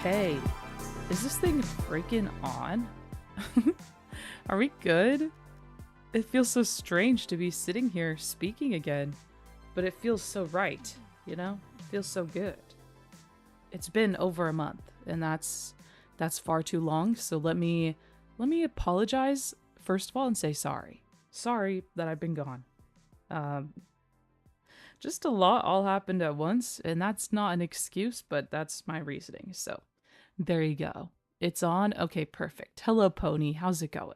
Okay. Is this thing freaking on? Are we good? It feels so strange to be sitting here speaking again, but it feels so right, you know? It feels so good. It's been over a month, and that's far too long, so let me apologize first of all and say sorry. Sorry that I've been gone. Just a lot all happened at once, and that's not an excuse, but that's my reasoning. So, there you go. It's on. Okay, perfect. Hello, Pony. How's it going?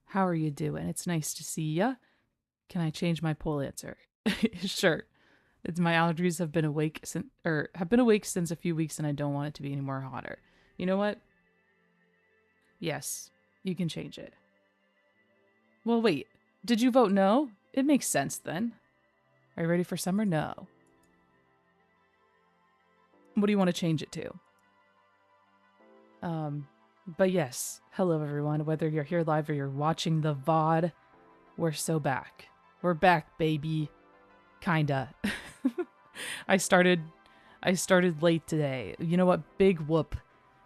How are you doing? It's nice to see ya. Can I change my poll answer? Sure. It's my allergies have been awake since a few weeks, and I don't want it to be any more hotter. You know what? Yes, you can change it. Well, wait. Did you vote no? It makes sense then. Are you ready for summer? No. What do you want to change it to? But yes, hello everyone. Whether you're here live or you're watching the VOD, we're so back. We're back, baby. Kinda. I started late today. You know what? Big whoop.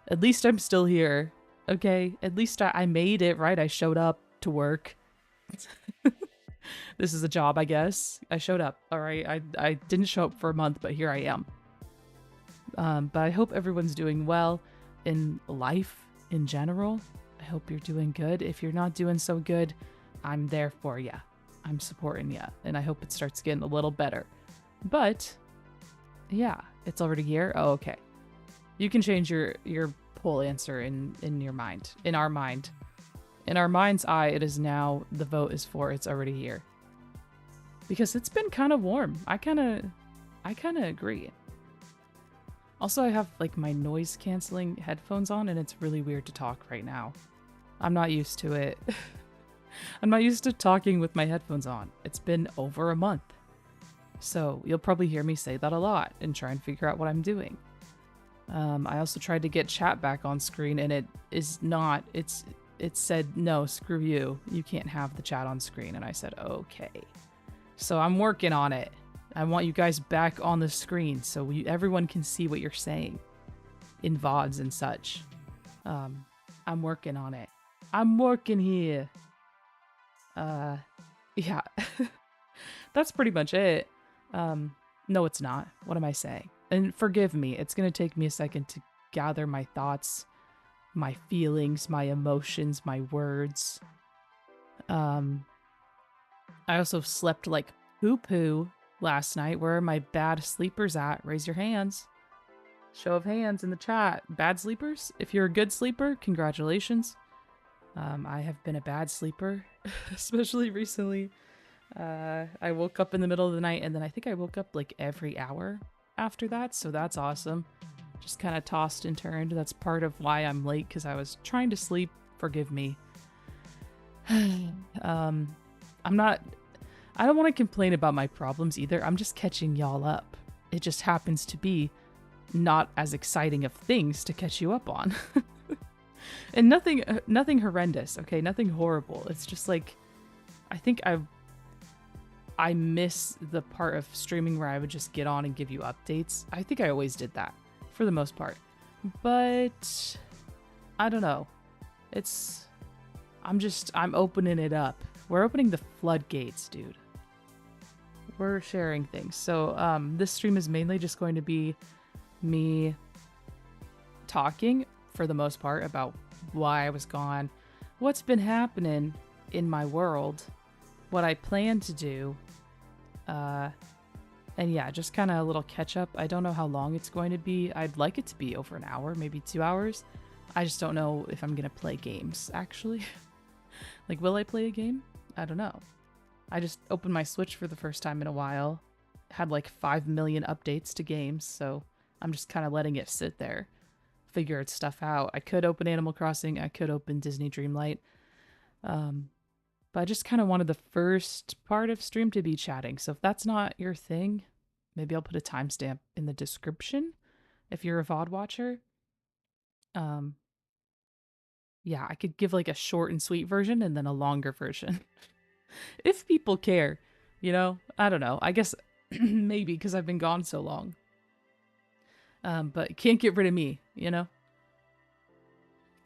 At least I'm still here. Okay? At least I made it, right? I showed up to work. This is a job, I guess. I showed up. All right. I didn't show up for a month, but here I am. But I hope everyone's doing well in life in general. I hope you're doing good. If you're not doing so good, I'm there for ya. I'm supporting ya, and I hope it starts getting a little better. But yeah, it's already here. Oh, okay. You can change your poll answer in your mind, in our mind. In our mind's eye, it is now, the vote is for it's already here. Because it's been kind of warm. I kind of agree. Also, I have like my noise canceling headphones on, and it's really weird to talk right now. I'm not used to it. I'm not used to talking with my headphones on. It's been over a month. So you'll probably hear me say that a lot and try and figure out what I'm doing. I also tried to get chat back on screen and it said, no, screw you. You can't have the chat on screen. And I said, okay. So I'm working on it. I want you guys back on the screen so everyone can see what you're saying in VODs and such. I'm working on it. I'm working here. Yeah. That's pretty much it. No, it's not. What am I saying? And forgive me, it's going to take me a second to gather my thoughts, my feelings, my emotions, my words. I also slept like poo-poo last night. Where are my bad sleepers at? Raise your hands. Show of hands in the chat. Bad sleepers? If you're a good sleeper, congratulations. I have been a bad sleeper, especially recently. I woke up in the middle of the night and then I think I woke up like every hour after that, so that's awesome. Just kind of tossed and turned. That's part of why I'm late, because I was trying to sleep. Forgive me. I don't want to complain about my problems either. I'm just catching y'all up. It just happens to be not as exciting of things to catch you up on. And nothing horrendous, okay? Nothing horrible. It's just like, I think I miss the part of streaming where I would just get on and give you updates. I think I always did that for the most part. But I don't know. I'm opening it up. We're opening the floodgates, dude. We're sharing things. So this stream is mainly just going to be me talking for the most part about why I was gone, what's been happening in my world, what I plan to do, and yeah, just kind of a little catch up. I don't know how long it's going to be. I'd like it to be over an hour, maybe 2 hours. I just don't know if I'm gonna play games, actually. Like, will I play a game? I don't know. I just opened my Switch for the first time in a while. Had like 5 million updates to games, so I'm just kind of letting it sit there, figure its stuff out. I could open Animal Crossing, I could open Disney Dreamlight. But I just kind of wanted the first part of stream to be chatting. So if that's not your thing, maybe I'll put a timestamp in the description if you're a VOD watcher. Yeah, I could give like a short and sweet version and then a longer version. If people care, you know? I don't know. I guess maybe because I've been gone so long. But can't get rid of me, you know?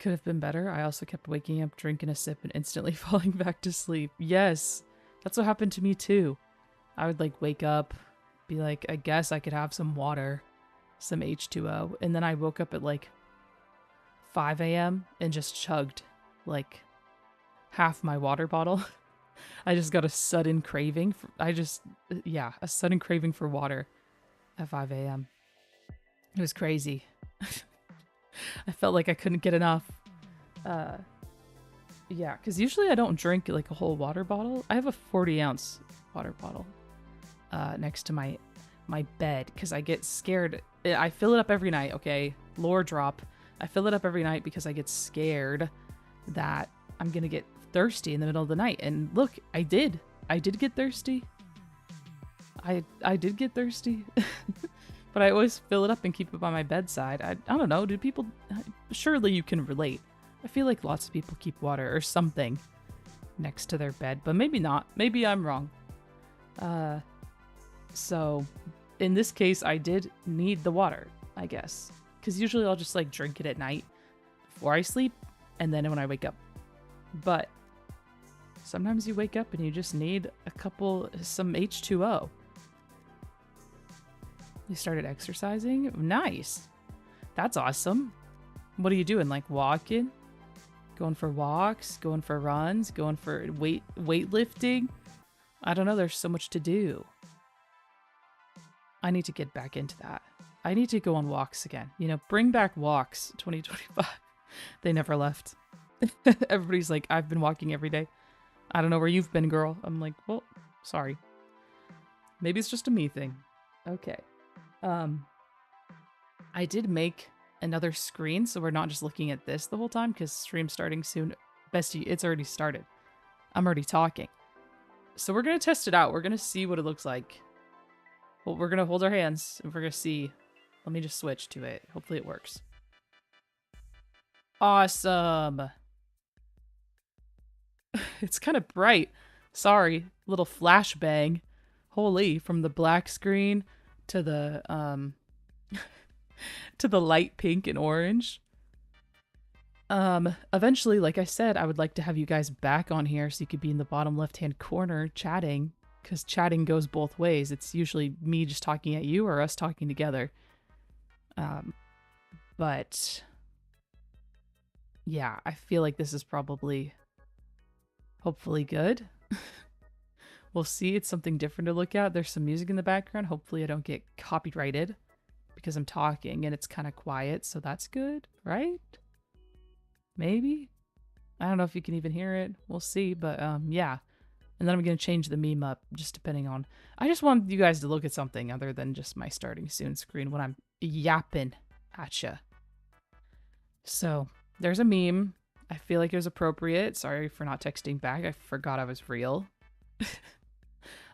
Could have been better. I also kept waking up, drinking a sip, and instantly falling back to sleep. Yes, that's what happened to me too. I would like wake up, be like, I guess I could have some water, some H2O, and then I woke up at like 5 a.m. and just chugged like half my water bottle. I just got a sudden craving. A sudden craving for water at 5 a.m. It was crazy. I felt like I couldn't get enough. Yeah, because usually I don't drink like a whole water bottle. I have a 40-ounce water bottle next to my bed because I get scared. I fill it up every night, okay? Lore drop. I fill it up every night because I get scared that I'm going to get thirsty in the middle of the night. And look, I did. I did get thirsty. I did get thirsty. But I always fill it up and keep it by my bedside. I don't know. Do people... Surely you can relate. I feel like lots of people keep water or something next to their bed. But maybe not. Maybe I'm wrong. So, in this case, I did need the water, I guess. Because usually I'll just like drink it at night before I sleep. And then when I wake up. But sometimes you wake up and you just need some H2O. You started exercising? Nice. That's awesome. What are you doing? Like walking? Going for walks? Going for runs? Going for weightlifting? I don't know. There's so much to do. I need to get back into that. I need to go on walks again. You know, bring back walks 2025. They never left. Everybody's like, I've been walking every day. I don't know where you've been, girl. I'm like, well, sorry. Maybe it's just a me thing. Okay. I did make another screen, so we're not just looking at this the whole time, because stream's starting soon. Bestie, it's already started. I'm already talking. So we're going to test it out. We're going to see what it looks like. Well, we're going to hold our hands and we're going to see. Let me just switch to it. Hopefully it works. Awesome. It's kind of bright. Sorry. Little flashbang. Holy, from the black screen to the to the light pink and orange. Eventually, like I said, I would like to have you guys back on here so you could be in the bottom left-hand corner chatting, because chatting goes both ways. It's usually me just talking at you or us talking together. But yeah, I feel like this is probably hopefully good. We'll see. It's something different to look at. There's some music in the background. Hopefully I don't get copyrighted because I'm talking and it's kind of quiet, so that's good, right? Maybe? I don't know if you can even hear it. We'll see, but yeah. And then I'm going to change the meme up, just depending on... I just want you guys to look at something other than just my starting soon screen when I'm yapping at ya. So, there's a meme. I feel like it was appropriate. Sorry for not texting back. I forgot I was real.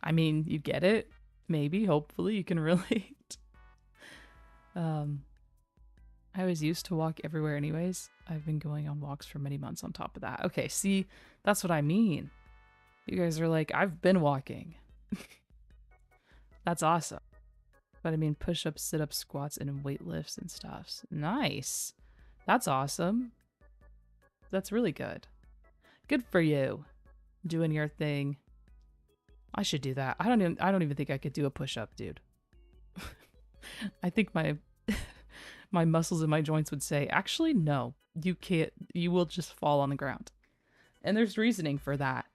I mean, you get it. Maybe, hopefully, you can relate. I was used to walk everywhere anyways. I've been going on walks for many months on top of that. Okay, see, that's what I mean. You guys are like, I've been walking. That's awesome. But I mean, push-ups, sit-ups, squats, and weight lifts and stuff. Nice. That's awesome. That's really good. Good for you. Doing your thing. I should do that. I don't even think I could do a push-up, dude. I think my my muscles and my joints would say, actually, no, you can't. You will just fall on the ground. And there's reasoning for that.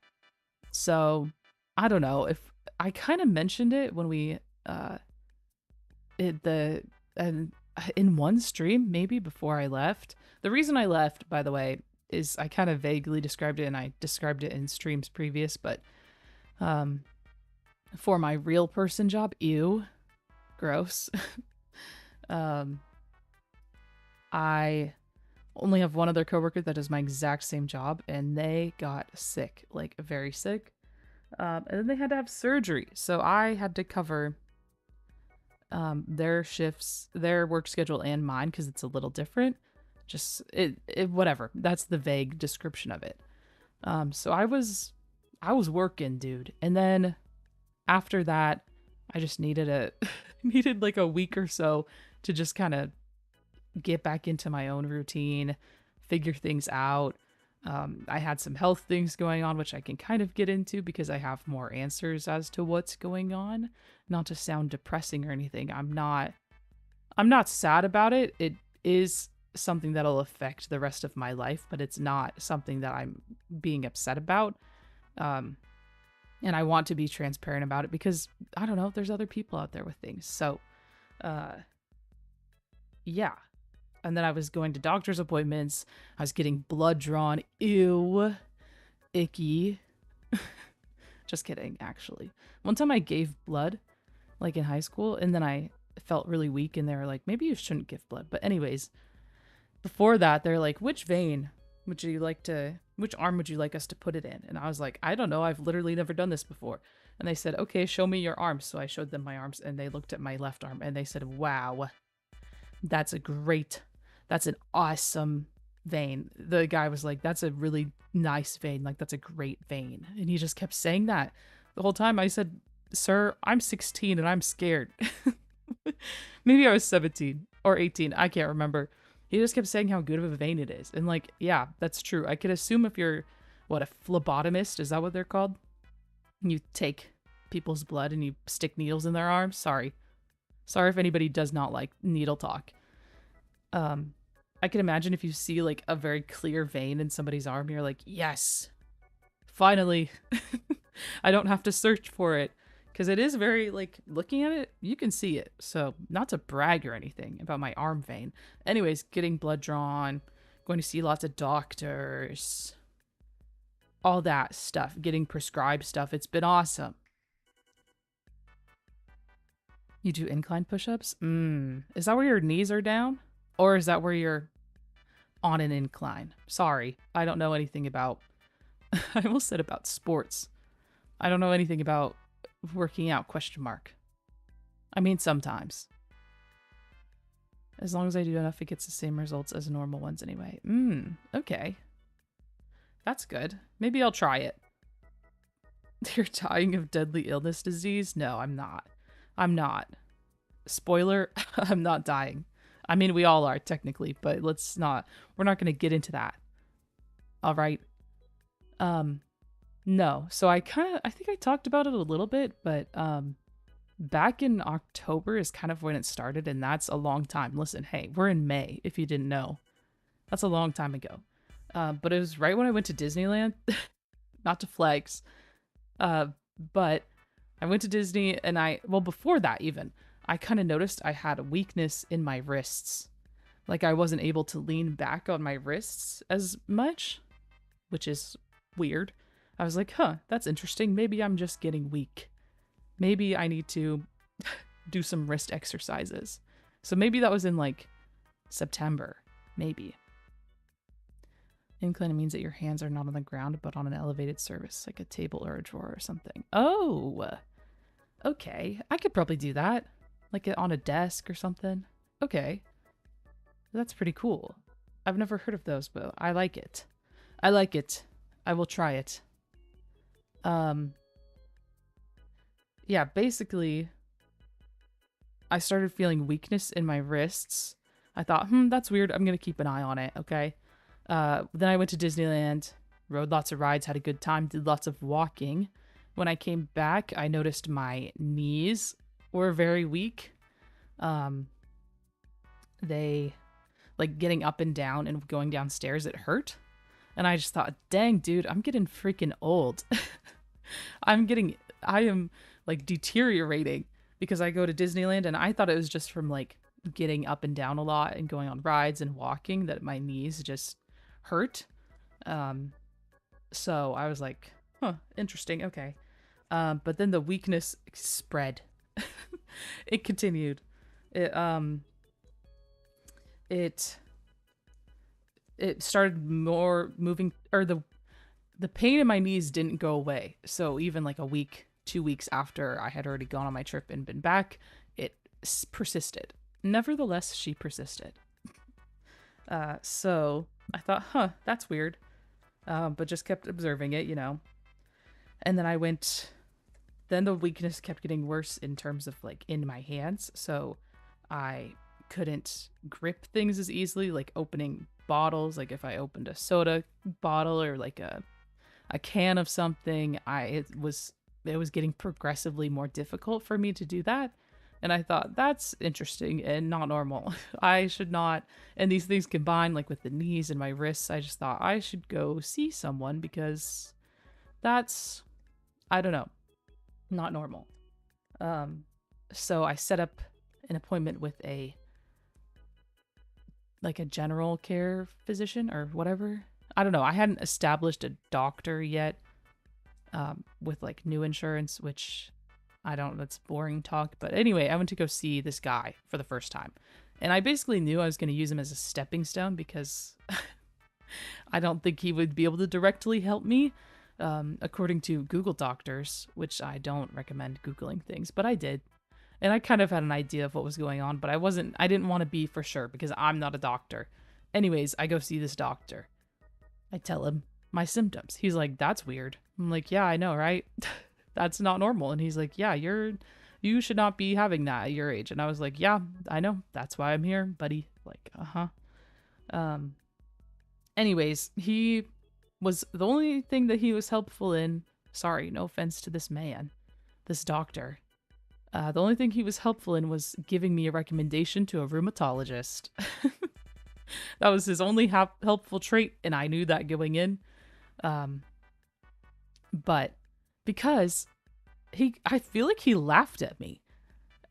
So, I don't know if I kind of mentioned it when we in one stream maybe before I left. The reason I left, by the way, is I kind of vaguely described it and I described it in streams previous, but for my real person job, ew, gross. I only have one other coworker that does my exact same job, and they got sick, like very sick. And then they had to have surgery, so I had to cover their shifts, their work schedule, and mine because it's a little different. Just whatever. That's the vague description of it. So I was working, dude, and then after that, I just needed needed like a week or so to just kind of get back into my own routine, figure things out. I had some health things going on, which I can kind of get into because I have more answers as to what's going on. Not to sound depressing or anything. I'm not sad about it. It is something that'll affect the rest of my life, but it's not something that I'm being upset about. And I want to be transparent about it because, I don't know, there's other people out there with things. So, yeah. And then I was going to doctor's appointments. I was getting blood drawn. Ew. Icky. Just kidding, actually. One time I gave blood, like in high school, and then I felt really weak, and they were like, maybe you shouldn't give blood. But anyways, before that, they're like, which arm would you like us to put it in? And I was like, I don't know. I've literally never done this before. And they said, okay, show me your arms. So I showed them my arms, and they looked at my left arm, and they said, wow, that's an awesome vein. The guy was like, that's a really nice vein. Like, that's a great vein. And he just kept saying that the whole time. I said, sir, I'm 16 and I'm scared. Maybe I was 17 or 18. I can't remember. He just kept saying how good of a vein it is. And like, yeah, that's true. I could assume if you're, a phlebotomist, is that what they're called? You take people's blood and you stick needles in their arms. Sorry if anybody does not like needle talk. I can imagine if you see like a very clear vein in somebody's arm, you're like, yes, finally, I don't have to search for it. Because it is very, like, looking at it, you can see it. So, not to brag or anything about my arm vein. Anyways, getting blood drawn, going to see lots of doctors, all that stuff, getting prescribed stuff. It's been awesome. You do incline push-ups? Is that where your knees are down? Or is that where you're on an incline? Sorry, I don't know anything about I almost said about sports. I don't know anything about working out, question mark. I mean, sometimes. As long as I do enough, it gets the same results as normal ones anyway. Okay. That's good. Maybe I'll try it. You're dying of deadly illness disease? No, I'm not. I'm not. Spoiler, I'm not dying. I mean, we all are technically, but we're not going to get into that. All right. No. So I think I talked about it a little bit, but back in October is kind of when it started, and that's a long time. Listen, hey, we're in May, if you didn't know. That's a long time ago. But it was right when I went to Disneyland. Not to flex. But I went to Disney, and before that even, I kind of noticed I had a weakness in my wrists. Like I wasn't able to lean back on my wrists as much, which is weird. I was like, that's interesting. Maybe I'm just getting weak. Maybe I need to do some wrist exercises. So maybe that was in like September, maybe. Incline means that your hands are not on the ground, but on an elevated surface, like a table or a drawer or something. Oh, okay. I could probably do that. Like on a desk or something. Okay. That's pretty cool. I've never heard of those, but I like it. I like it. I will try it. Yeah, basically, I started feeling weakness in my wrists. I thought, that's weird. I'm going to keep an eye on it, okay? Then I went to Disneyland, rode lots of rides, had a good time, did lots of walking. When I came back, I noticed my knees were very weak. They, like, getting up and down and going downstairs, it hurt. And I just thought, dang, dude, I'm getting freaking old. I am, like, deteriorating because I go to Disneyland, and I thought it was just from, like, getting up and down a lot and going on rides and walking that my knees just hurt. So I was like, interesting, okay. But then the weakness spread. It continued. It started more moving, or the pain in my knees didn't go away. So even like a week, 2 weeks after I had already gone on my trip and been back, it persisted. Nevertheless, she persisted. So I thought, that's weird. But just kept observing it, you know. And then the weakness kept getting worse in terms of like in my hands. So I couldn't grip things as easily, like opening bottles. Like if I opened a soda bottle or like a can of something, it was getting progressively more difficult for me to do that. And I thought, that's interesting and not normal. I should not. And these things combined, like with the knees and my wrists, I just thought I should go see someone because that's, I don't know, not normal. So I set up an appointment with a general care physician or whatever. I don't know. I hadn't established a doctor yet with like new insurance, which that's boring talk. But anyway, I went to go see this guy for the first time. And I basically knew I was going to use him as a stepping stone because I don't think he would be able to directly help me. According to Google Doctors, which I don't recommend Googling things, but I did. And I kind of had an idea of what was going on, but I didn't want to be for sure because I'm not a doctor. Anyways, I go see this doctor. I tell him my symptoms. He's like, that's weird. I'm like, yeah, I know, right? That's not normal. And he's like, yeah, you should not be having that at your age. And I was like, yeah, I know. That's why I'm here, buddy. Like, anyways, he was the only thing that he was helpful in. Sorry, no offense to this man, this doctor. The only thing he was helpful in was giving me a recommendation to a rheumatologist. That was his only helpful trait, and I knew that going in. But because I feel like he laughed at me.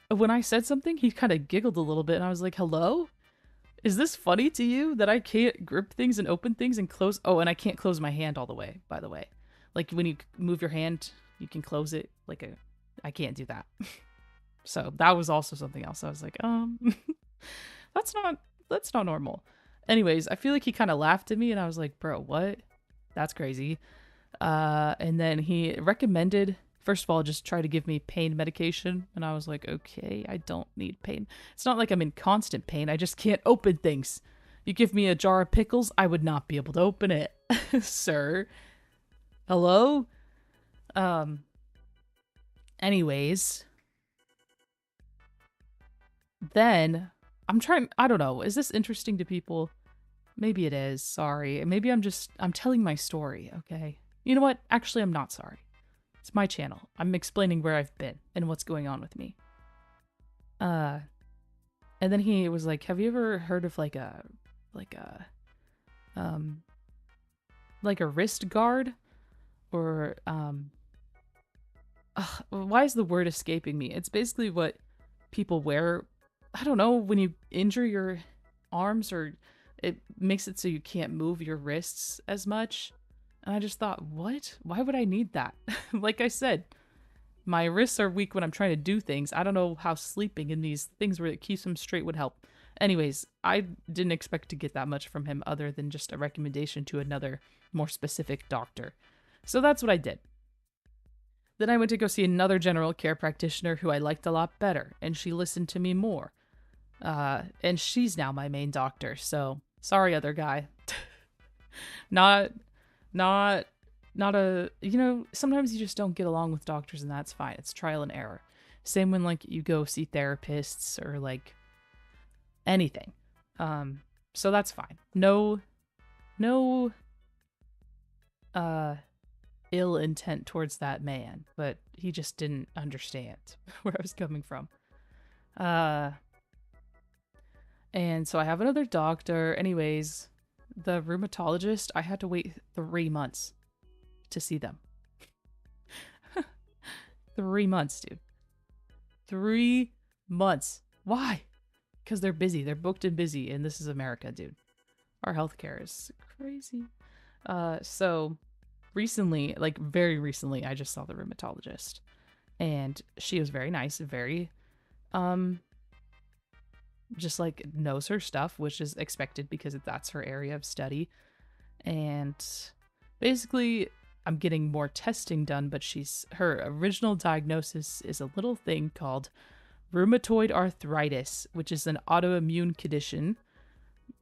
When I said something, he kind of giggled a little bit, and I was like, hello? Is this funny to you that I can't grip things and open things and close? Oh, and I can't close my hand all the way, by the way. Like when you move your hand, you can close it I can't do that. So that was also something else. I was like, that's not normal. Anyways, I feel like he kind of laughed at me and I was like, bro, what? That's crazy. And then he recommended, first of all, just try to give me pain medication. And I was like, okay, I don't need pain. It's not like I'm in constant pain. I just can't open things. You give me a jar of pickles, I would not be able to open it, sir. Hello? Um, anyways, then I don't know, is this interesting to people? Maybe it is. Sorry. Maybe I'm telling my story, okay? You know what? Actually, I'm not sorry. It's my channel. I'm explaining where I've been and what's going on with me. And then he was like, "Have you ever heard of like a um like a wrist guard or why is the word escaping me? It's basically what people wear, I don't know, when you injure your arms, or it makes it so you can't move your wrists as much." And I just thought, what? Why would I need that? Like I said, my wrists are weak when I'm trying to do things. I don't know how sleeping in these things where it keeps them straight would help. Anyways, I didn't expect to get that much from him other than just a recommendation to another more specific doctor. So that's what I did. Then I went to go see another general care practitioner who I liked a lot better, and she listened to me more. And she's now my main doctor, so sorry, other guy. not, not, not a, sometimes you just don't get along with doctors, and that's fine. It's trial and error. Same when, like, you go see therapists or, like, anything. So that's fine. No, ill intent towards that man, but he just didn't understand where I was coming from. And so I have another doctor. Anyways, the rheumatologist, I had to wait 3 months to see them. 3 months, dude. 3 months. Why? Because they're busy. They're booked and busy, and this is America, dude. Our healthcare is crazy. So recently, like very recently, I just saw the rheumatologist, and she was very nice, very, just like knows her stuff, which is expected because that's her area of study. And basically, I'm getting more testing done, but her original diagnosis is a little thing called rheumatoid arthritis, which is an autoimmune condition,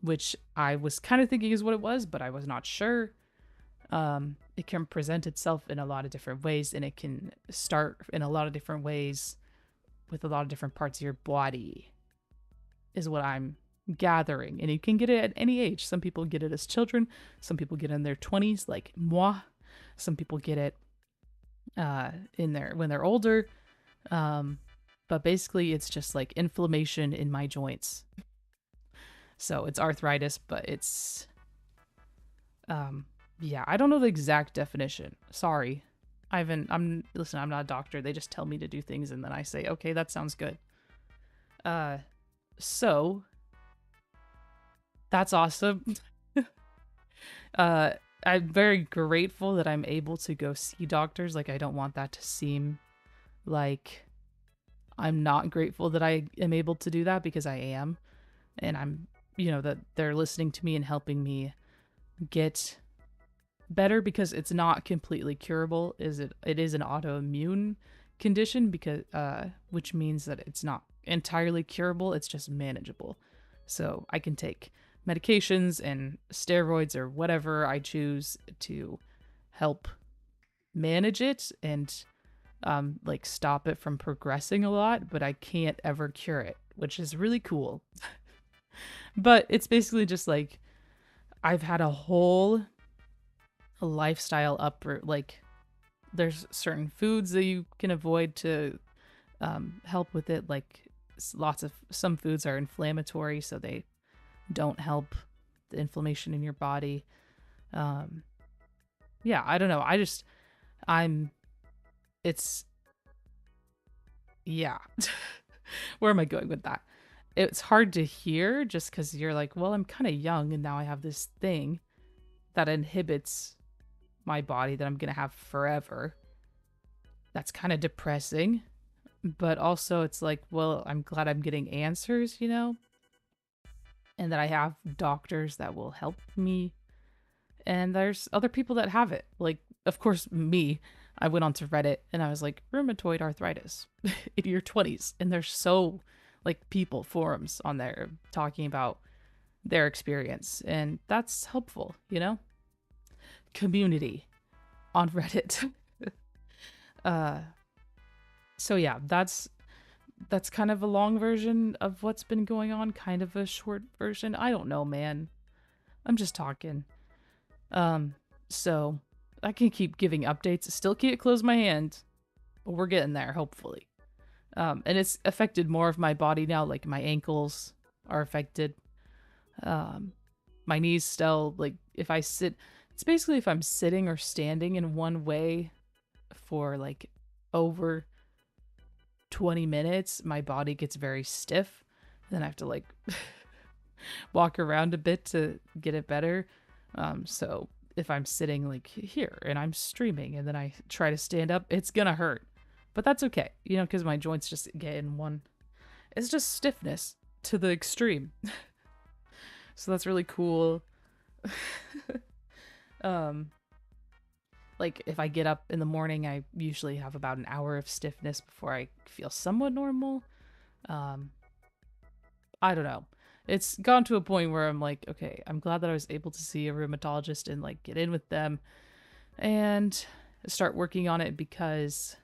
which I was kind of thinking is what it was, but I was not sure. It can present itself in a lot of different ways, and it can start in a lot of different ways with a lot of different parts of your body, is what I'm gathering. And you can get it at any age. Some people get it as children. Some people get it in their 20s, like moi. Some people get it when they're older. But basically, it's just like inflammation in my joints. So it's arthritis, but it's yeah, I don't know the exact definition. Sorry. I'm not a doctor. They just tell me to do things and then I say, "Okay, that sounds good." So that's awesome. I'm very grateful that I'm able to go see doctors. Like, I don't want that to seem like I'm not grateful that I am able to do that, because I am. And I'm, that they're listening to me and helping me get better, because it's not completely curable. It is an autoimmune condition, because which means that it's not entirely curable, it's just manageable. So I can take medications and steroids or whatever I choose to help manage it and like stop it from progressing a lot, but I can't ever cure it, which is really cool. But it's basically just like I've had a whole lifestyle uproot. Like, there's certain foods that you can avoid to help with it. Like, some foods are inflammatory, so they don't help the inflammation in your body. Yeah, I don't know. Yeah. Where am I going with that? It's hard to hear just because you're like, well, I'm kind of young and now I have this thing that inhibits my body that I'm going to have forever. That's kind of depressing. But also it's like, well, I'm glad I'm getting answers, and that I have doctors that will help me. And there's other people that have it. Like, of course, I went onto Reddit and I was like, rheumatoid arthritis in your 20s. And there's so, like, people, forums on there talking about their experience. And that's helpful, you know? Community on Reddit. uh, so yeah, that's kind of a long version of what's been going on, kind of a short version. I don't know, man. I'm just talking. So I can keep giving updates. Still can't close my hand, but we're getting there, hopefully. And it's affected more of my body now. Like my ankles are affected. My knees still, like if I sit, it's basically if I'm sitting or standing in one way for like over 20 minutes, my body gets very stiff. Then I have to like walk around a bit to get it better. So if I'm sitting like here and I'm streaming and then I try to stand up, it's gonna hurt. But that's okay, you know, because my joints just get in one. It's just stiffness to the extreme. So that's really cool. Like if I get up in the morning, I usually have about an hour of stiffness before I feel somewhat normal. I don't know. It's gone to a point where I'm like, okay, I'm glad that I was able to see a rheumatologist and like get in with them and start working on it, because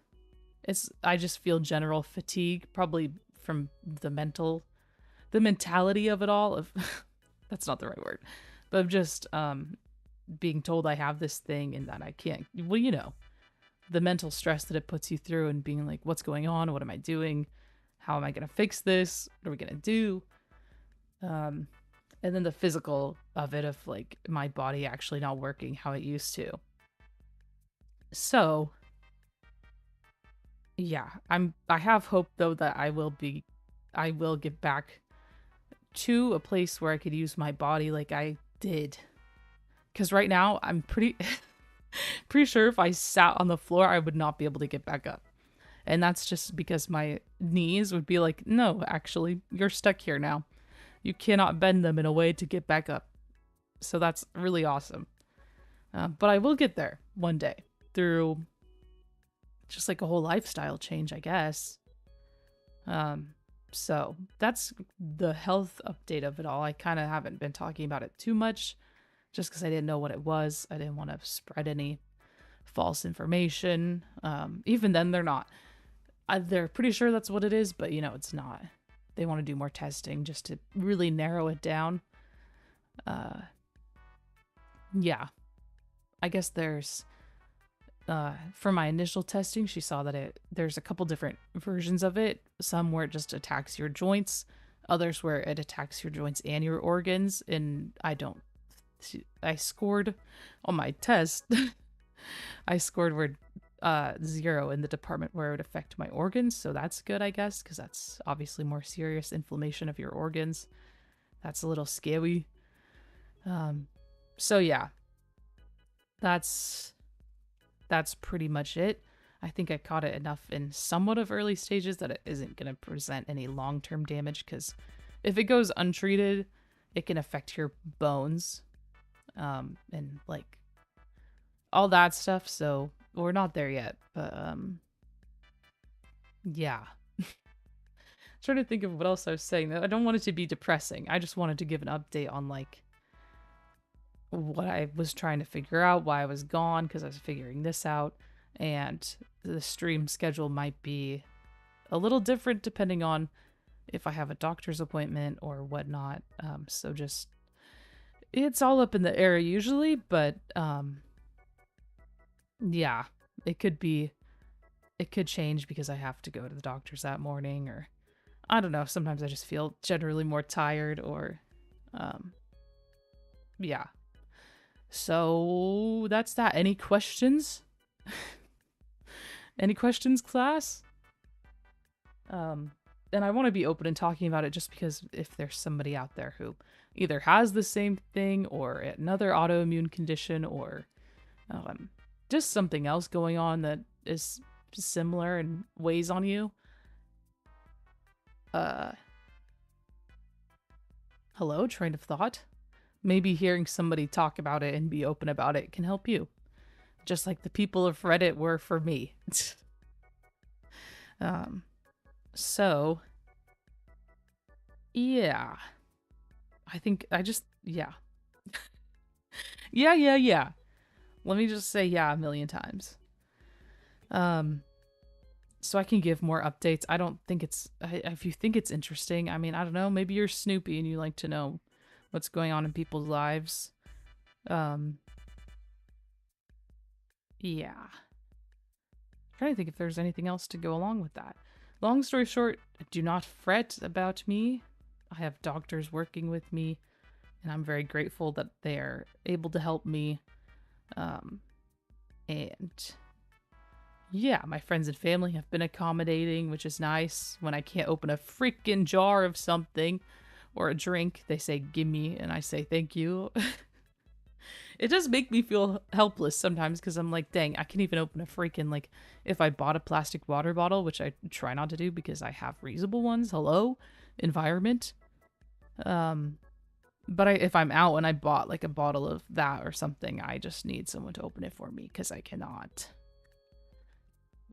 I just feel general fatigue, probably from the mentality of it all, of that's not the right word, but of just being told I have this thing and that I can't, well, you know, the mental stress that it puts you through and being like, what's going on? What am I doing? How am I going to fix this? What are we going to do? And then the physical of it, of like my body actually not working how it used to. So yeah, I have hope though that I will get back to a place where I could use my body like I did. Because right now I'm pretty sure if I sat on the floor, I would not be able to get back up. And that's just because my knees would be like, no, actually, you're stuck here now. You cannot bend them in a way to get back up. So that's really awesome. But I will get there one day through just like a whole lifestyle change, I guess. So that's the health update of it all. I kind of haven't been talking about it too much just because I didn't know what it was. I didn't want to spread any false information. Even then, they're not. They're pretty sure that's what it is, but you know, it's not. They want to do more testing just to really narrow it down. Yeah. I guess there's, for my initial testing, she saw that there's a couple different versions of it. Some where it just attacks your joints, others where it attacks your joints and your organs. And I scored on my test. I scored where 0 in the department where it would affect my organs, so that's good, I guess, because that's obviously more serious inflammation of your organs. That's a little scary. So yeah, that's pretty much it. I think I caught it enough in somewhat of early stages that it isn't going to present any long-term damage, because if it goes untreated, it can affect your bones, and like all that stuff. So we're not there yet, but yeah. Trying to think of what else I was saying. I don't want it to be depressing. I just wanted to give an update on like what I was trying to figure out, why I was gone, because I was figuring this out, and the stream schedule might be a little different depending on if I have a doctor's appointment or whatnot. So just, it's all up in the air usually, but yeah, it could change because I have to go to the doctor's that morning, or I don't know, sometimes I just feel generally more tired, or yeah. So that's that. Any questions? Any questions, class? And I want to be open and talking about it just because if there's somebody out there who either has the same thing or another autoimmune condition, or just something else going on that is similar and weighs on you. Hello, train of thought. Maybe hearing somebody talk about it and be open about it can help you. just like the people of Reddit were for me. um, so yeah, I think I just, yeah. Yeah. Let me just say yeah a million times. So I can give more updates. I don't think it's, if you think it's interesting, I mean, I don't know, maybe you're Snoopy and you like to know what's going on in people's lives. Yeah. I'm trying to think if there's anything else to go along with that. Long story short, do not fret about me. I have doctors working with me, and I'm very grateful that they're able to help me. And yeah, my friends and family have been accommodating, which is nice. When I can't open a freaking jar of something or a drink, they say, gimme, and I say, thank you. It does make me feel helpless sometimes because I'm like, dang, I can't even open a freaking, like, if I bought a plastic water bottle, which I try not to do because I have reusable ones. Hello, environment. But if I'm out and I bought like a bottle of that or something, I just need someone to open it for me because I cannot.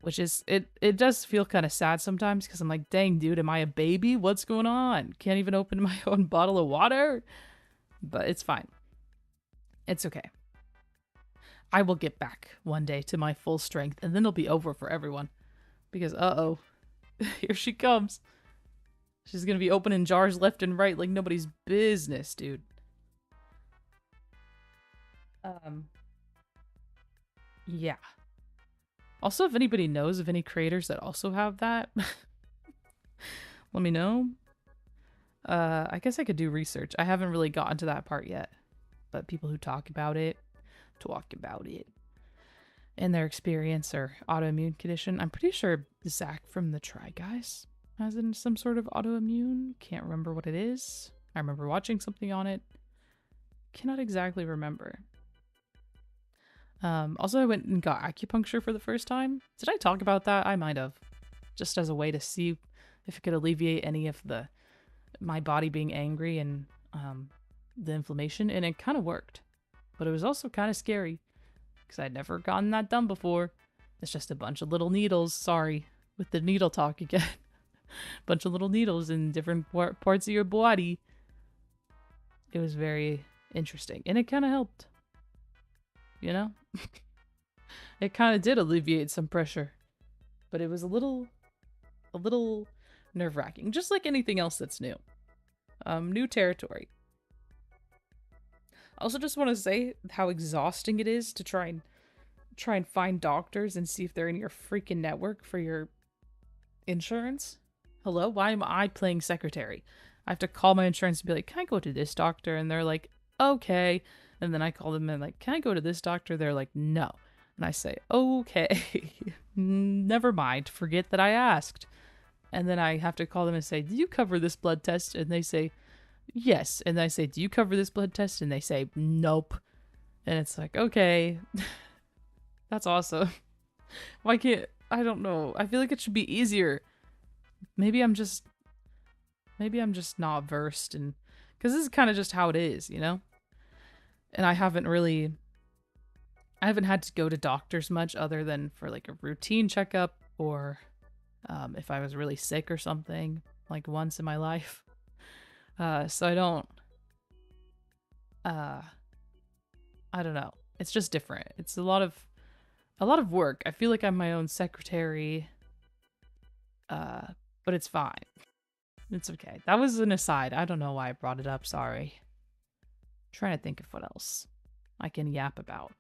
Which is, it does feel kind of sad sometimes because I'm like, dang, dude, am I a baby? What's going on? Can't even open my own bottle of water? But it's fine. It's okay. I will get back one day to my full strength, and then it'll be over for everyone. Because, uh-oh, here she comes. She's gonna be opening jars left and right like nobody's business, dude. Yeah. Also, if anybody knows of any creators that also have that, let me know. I guess I could do research. I haven't really gotten to that part yet. But people who talk about it, and their experience or autoimmune condition. I'm pretty sure Zach from the Try Guys has in some sort of autoimmune. Can't remember what it is. I remember watching something on it. Cannot exactly remember. Also, I went and got acupuncture for the first time. Did I talk about that? I might have. Just as a way to see if it could alleviate any of my body being angry and the inflammation, and it kind of worked. But it was also kind of scary because I'd never gotten that done before. It's just a bunch of little needles. Sorry, with the needle talk again. Bunch of little needles in different parts of your body. It was very interesting, and it kind of helped. You know? It kind of did alleviate some pressure, but it was a little nerve-wracking, just like anything else that's new. New territory. I also just want to say how exhausting it is to try and find doctors and see if they're in your freaking network for your insurance. Hello? Why am I playing secretary? I have to call my insurance and be like, can I go to this doctor? And they're like, okay. And then I call them and like, can I go to this doctor? They're like, no. And I say, okay. Never mind. Forget that I asked. And then I have to call them and say, do you cover this blood test? And they say, yes. And I say, do you cover this blood test? And they say, nope. And it's like, okay. That's awesome. Why can't, I don't know. I feel like it should be easier. Maybe I'm just not versed in, because this is kind of just how it is, you know? And I haven't had to go to doctors much other than for like a routine checkup or if I was really sick or something, like once in my life. So I don't know. It's just different. It's a lot of work. I feel like I'm my own secretary. But it's fine. It's okay. That was an aside. I don't know why I brought it up. Sorry. Trying to think of what else I can yap about.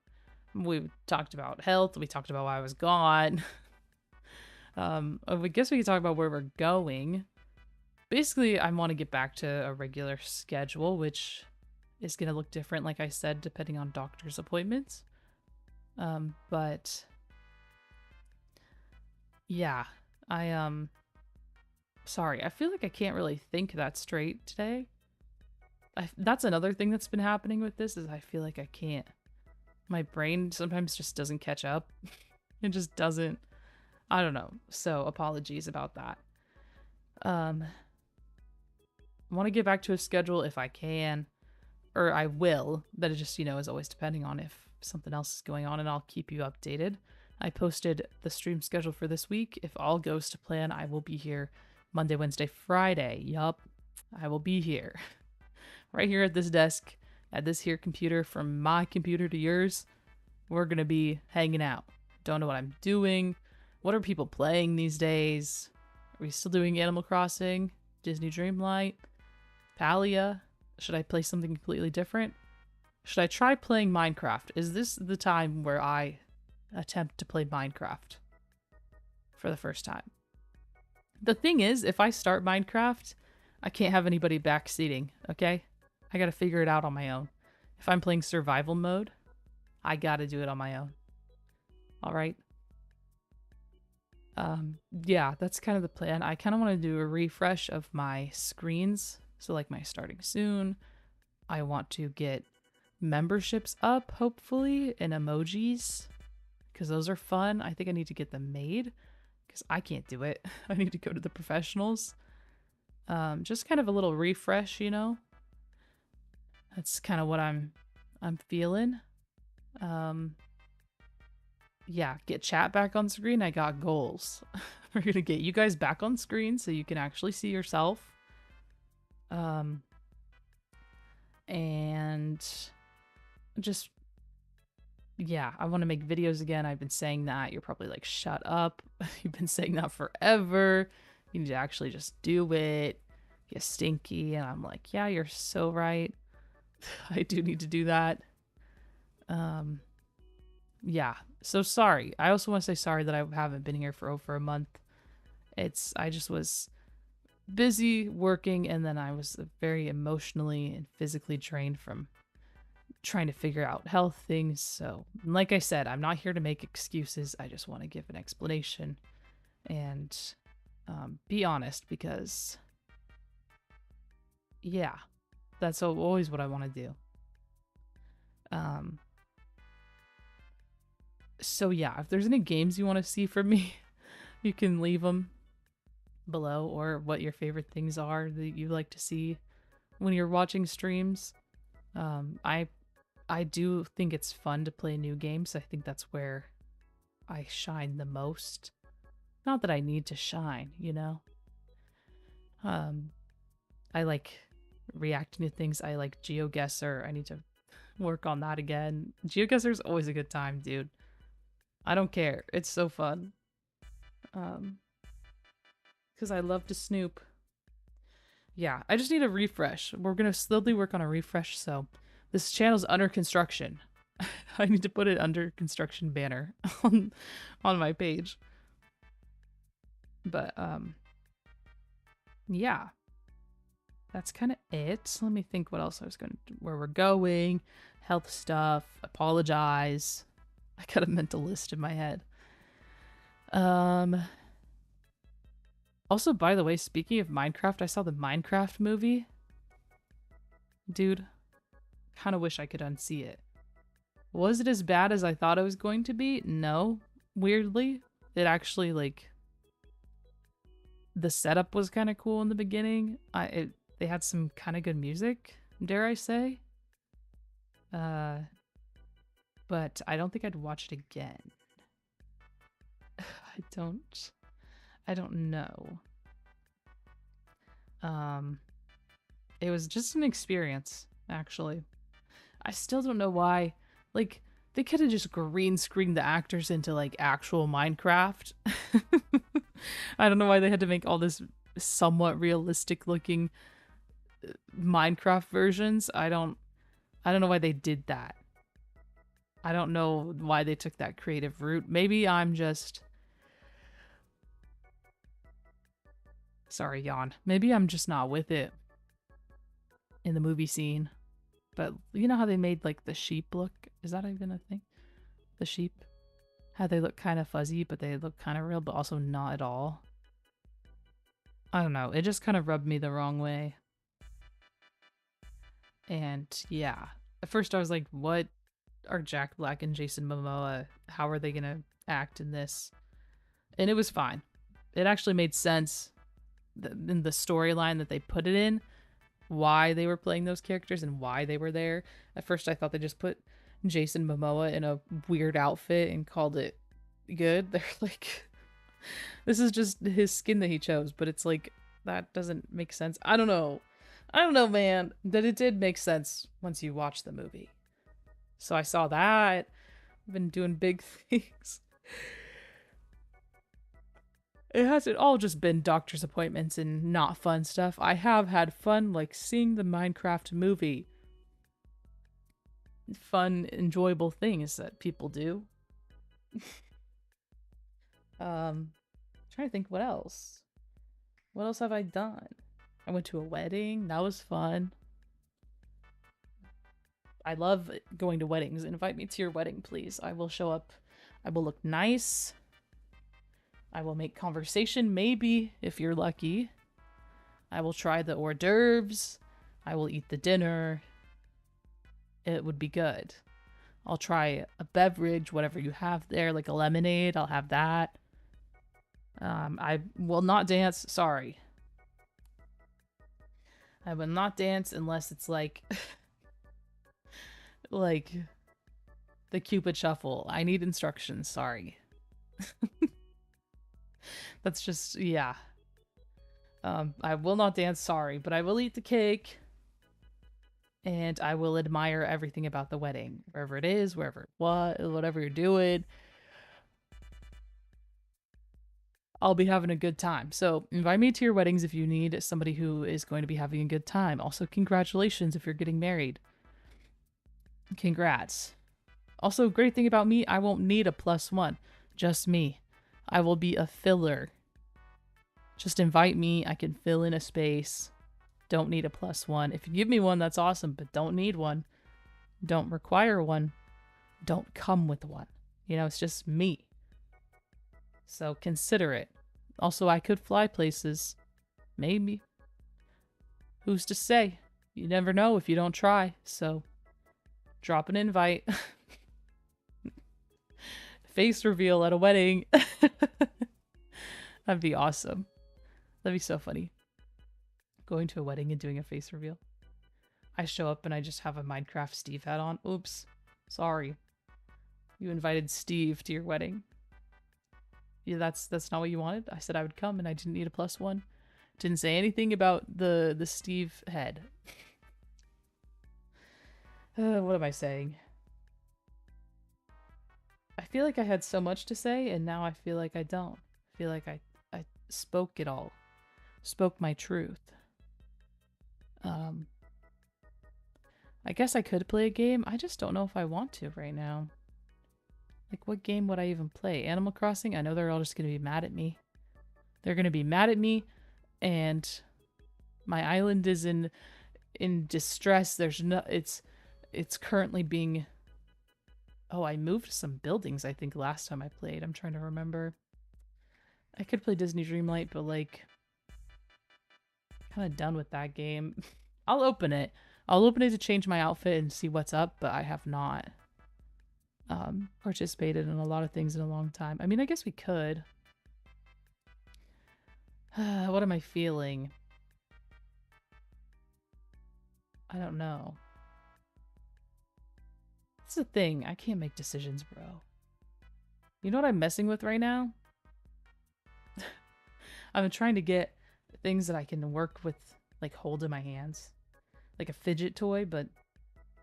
We talked about health. We talked about why I was gone. I guess we could talk about where we're going. Basically, I want to get back to a regular schedule, which is going to look different, like I said, depending on doctor's appointments. But yeah, sorry, I feel like I can't really think that straight today. That's another thing that's been happening with this is I feel like I can't. My brain sometimes just doesn't catch up. It just doesn't. I don't know. So apologies about that. I want to get back to a schedule if I can, or I will. But it just, is always depending on if something else is going on, and I'll keep you updated. I posted the stream schedule for this week. If all goes to plan, I will be here Monday, Wednesday, Friday. Yup, I will be here. Right here at this desk, at this here computer, from my computer to yours. We're going to be hanging out. Don't know what I'm doing. What are people playing these days? Are we still doing Animal Crossing? Disney Dreamlight? Palia? Should I play something completely different? Should I try playing Minecraft? Is this the time where I attempt to play Minecraft for the first time? The thing is, if I start Minecraft, I can't have anybody backseating, okay? I gotta figure it out on my own. If I'm playing survival mode, I gotta do it on my own. Alright? Yeah, that's kind of the plan. I kind of want to do a refresh of my screens. So like my starting soon. I want to get memberships up, hopefully, and emojis. Because those are fun. I think I need to get them made. Because I can't do it. I need to go to the professionals. Just kind of a little refresh, you know? That's kind of what I'm feeling. Yeah, get chat back on screen. I got goals. We're gonna get you guys back on screen so you can actually see yourself. And just, yeah, I want to make videos again. I've been saying that. You're probably like, shut up. You've been saying that forever. You need to actually just do it. You stinky. And I'm like, yeah, you're so right. I do need to do that. Yeah, so sorry. I also want to say sorry that I haven't been here for over a month. I just was busy working, and then I was very emotionally and physically drained from trying to figure out health things. So, like I said, I'm not here to make excuses. I just want to give an explanation and be honest, because yeah, that's always what I want to do. So yeah, if there's any games you want to see from me, you can leave them below, or what your favorite things are that you like to see when you're watching streams. I do think it's fun to play new games. I think that's where I shine the most. Not that I need to shine, you know? I like reacting to things. I like GeoGuessr. I need to work on that again. GeoGuessr's always a good time, dude. I don't care. It's so fun. Because I love to snoop. Yeah, I just need a refresh. We're going to slowly work on a refresh, so this channel's under construction. I need to put it under construction banner on my page. But, yeah. That's kind of it. Let me think what else I was going to do. Where we're going. Health stuff. Apologize. I got a mental list in my head. Also, by the way, speaking of Minecraft, I saw the Minecraft movie. Dude, kind of wish I could unsee it. Was it as bad as I thought it was going to be? No. Weirdly, it actually, like, the setup was kind of cool in the beginning. They had some kind of good music, dare I say. But I don't think I'd watch it again. I don't know. It was just an experience, actually. I still don't know why. Like, they could have just green screened the actors into, like, actual Minecraft. I don't know why they had to make all this somewhat realistic looking Minecraft versions. I don't know why they did that. I don't know why they took that creative route. Maybe I'm just... Sorry, yawn. Maybe I'm just not with it in the movie scene. But you know how they made, like, the sheep look? Is that even a thing? The sheep? How they look kind of fuzzy, but they look kind of real, but also not at all. I don't know. It just kind of rubbed me the wrong way. And yeah. At first I was like, what are Jack Black and Jason Momoa? How are they gonna act in this? And it was fine. It actually made sense in the storyline that they put it in, why they were playing those characters and why they were there. At first I thought they just put Jason Momoa in a weird outfit and called it good. They're like, this is just his skin that he chose, but it's like, that doesn't make sense. I don't know. I don't know, man. That it did make sense once you watch the movie. So I saw that. I've been doing big things. It hasn't all just been doctor's appointments and not fun stuff. I have had fun, like seeing the Minecraft movie. Fun, enjoyable things that people do. Trying to think what else. What else have I done? I went to a wedding. That was fun. I love going to weddings. Invite me to your wedding, please. I will show up. I will look nice. I will make conversation, maybe, if you're lucky. I will try the hors d'oeuvres. I will eat the dinner. It would be good. I'll try a beverage, whatever you have there, like a lemonade. I'll have that. I will not dance. Sorry. I will not dance unless it's like... like... the Cupid Shuffle. I need instructions. Sorry. That's just... yeah. I will not dance. Sorry. But I will eat the cake. And I will admire everything about the wedding. Wherever it is, whatever you're doing. I'll be having a good time. So invite me to your weddings if you need somebody who is going to be having a good time. Also, congratulations if you're getting married. Congrats. Also, great thing about me, I won't need a +1. Just me. I will be a filler. Just invite me. I can fill in a space. Don't need a +1. If you give me one, that's awesome, but don't need one. Don't require one. Don't come with one. You know, it's just me. So consider it. Also, I could fly places. Maybe. Who's to say? You never know if you don't try. So, drop an invite. Face reveal at a wedding. That'd be awesome. That'd be so funny. Going to a wedding and doing a face reveal. I show up and I just have a Minecraft Steve hat on. Oops. Sorry. You invited Steve to your wedding. Yeah, that's not what you wanted. I said I would come and I didn't need a +1. Didn't say anything about the Steve head. What am I saying? I feel like I had so much to say and now I feel like I don't. I feel like I spoke it all. Spoke my truth. I guess I could play a game. I just don't know if I want to right now. Like, what game would I even play? Animal Crossing? I know they're all just going to be mad at me. They're going to be mad at me, and my island is in distress. There's no... It's currently being... Oh, I moved some buildings, I think, last time I played. I'm trying to remember. I could play Disney Dreamlight, but, like... kind of done with that game. I'll open it. I'll open it to change my outfit and see what's up, but I have not... participated in a lot of things in a long time. I mean, I guess we could. What am I feeling? I don't know. This is the thing. I can't make decisions, bro. You know what I'm messing with right now? I'm trying to get things that I can work with, like, hold in my hands. Like a fidget toy, but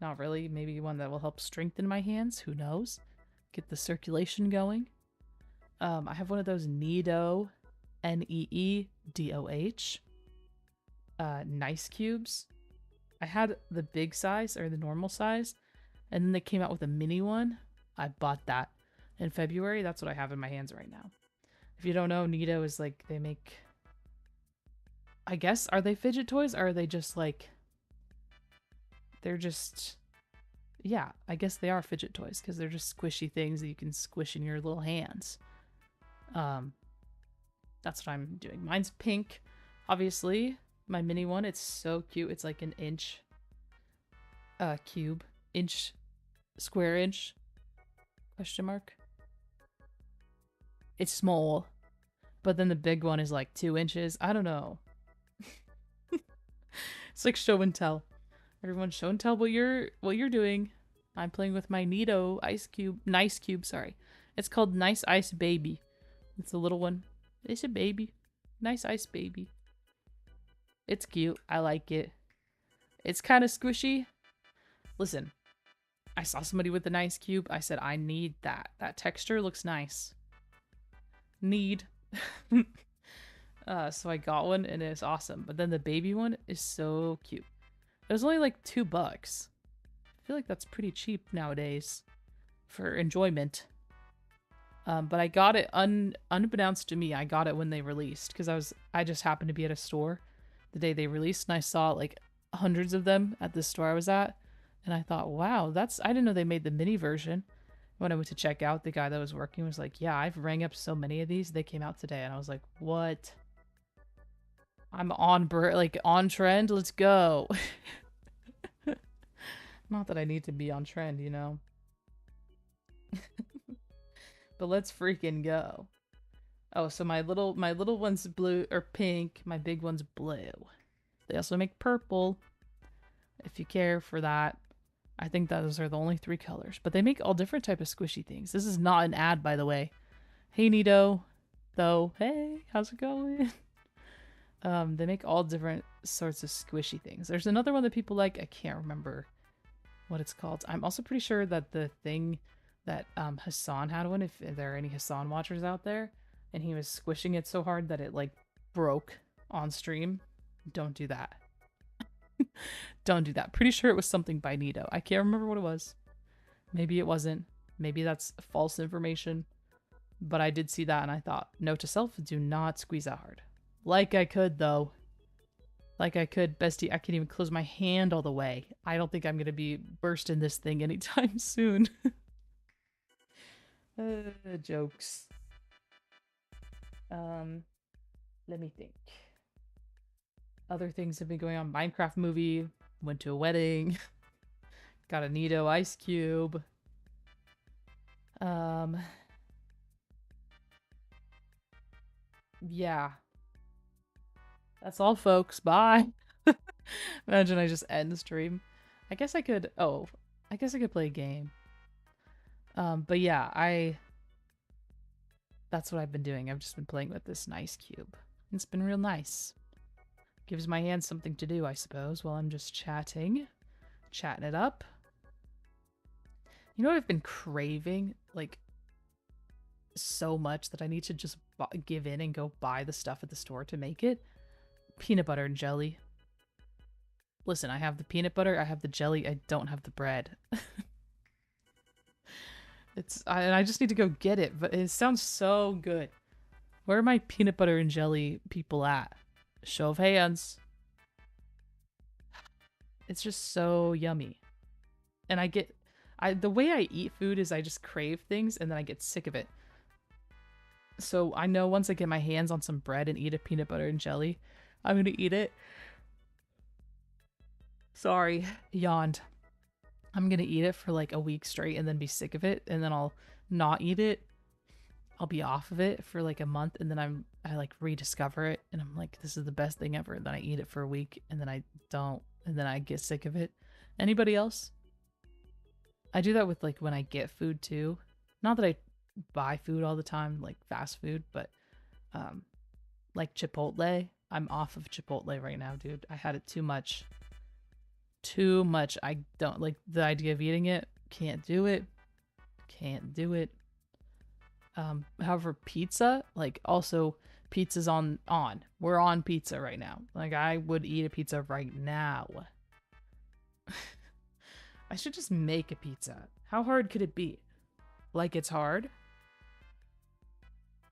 not really. Maybe one that will help strengthen my hands. Who knows? Get the circulation going. I have one of those Needo, Needoh, nice cubes. I had the big size or the normal size, and then they came out with a mini one. I bought that in February. That's what I have in my hands right now. If you don't know, Needo is like, they make... I guess, are they fidget toys or are they just like... They're just... Yeah, I guess they are fidget toys because they're just squishy things that you can squish in your little hands. That's what I'm doing. Mine's pink, obviously. My mini one, it's so cute. It's like an inch cube. Inch, square inch, question mark. It's small, but then the big one is like 2 inches. I don't know. It's like show and tell. Everyone show and tell what you're doing. I'm playing with my Neato ice cube. Nice cube, sorry. It's called Nice Ice Baby. It's a little one. It's a baby. Nice ice baby. It's cute. I like it. It's kind of squishy. Listen, I saw somebody with a nice cube. I said, I need that. That texture looks nice. Need. So I got one and it's awesome. But then the baby one is so cute. It was only like $2. I feel like that's pretty cheap nowadays for enjoyment. But I got it unbeknownst to me. I got it when they released because I just happened to be at a store the day they released and I saw like hundreds of them at the store I was at, and I thought, wow, I didn't know they made the mini version. When I went to check out, the guy that was working was like, yeah, I've rang up so many of these. They came out today, and I was like, what? I'm on trend. Let's go. Not that I need to be on trend, you know. But let's freaking go. Oh, so my little one's blue or pink. My big one's blue. They also make purple. If you care for that. I think those are the only 3 colors. But they make all different type of squishy things. This is not an ad, by the way. Hey, Neato. Though. Hey, how's it going? They make all different sorts of squishy things. There's another one that people like. I can't remember what it's called. I'm also pretty sure that the thing that Hassan had one, if there are any Hassan watchers out there, and he was squishing it so hard that it like broke on stream. Don't do that. Don't do that. Pretty sure it was something by Neato. I can't remember what it was. Maybe it wasn't. Maybe that's false information. But I did see that and I thought, note to self, do not squeeze that hard. Like I could though. Like I could, bestie. I can't even close my hand all the way. I don't think I'm going to be bursting this thing anytime soon. Jokes. Let me think. Other things have been going on. Minecraft movie. Went to a wedding. Got a Neato ice cube. Yeah. That's all, folks. Bye. Imagine I just end the stream. I guess I could play a game. But yeah, that's what I've been doing. I've just been playing with this nice cube. It's been real nice. Gives my hands something to do, I suppose, while I'm just chatting it up. You know what I've been craving, like, so much that I need to just give in and go buy the stuff at the store to make it? Peanut butter and jelly. Listen, I have the peanut butter, I have the jelly, I don't have the bread. And I just need to go get it, but it sounds so good. Where are my peanut butter and jelly people at? Show of hands. It's just so yummy. And the way I eat food is I just crave things and then I get sick of it. So I know once I get my hands on some bread and eat a peanut butter and jelly, I'm gonna eat it. Sorry, yawned. I'm gonna eat it for like a week straight and then be sick of it, and then I'll not eat it. I'll be off of it for like a month, and then I like rediscover it, and I'm like, this is the best thing ever. And then I eat it for a week, and then I don't, and then I get sick of it. Anybody else? I do that with like when I get food too. Not that I buy food all the time, like fast food, but like Chipotle. I'm off of Chipotle right now, dude. I had it too much. Too much. I don't like the idea of eating it. Can't do it. Can't do it. However, pizza, like also pizza's on. We're on pizza right now. Like I would eat a pizza right now. I should just make a pizza. How hard could it be? Like it's hard?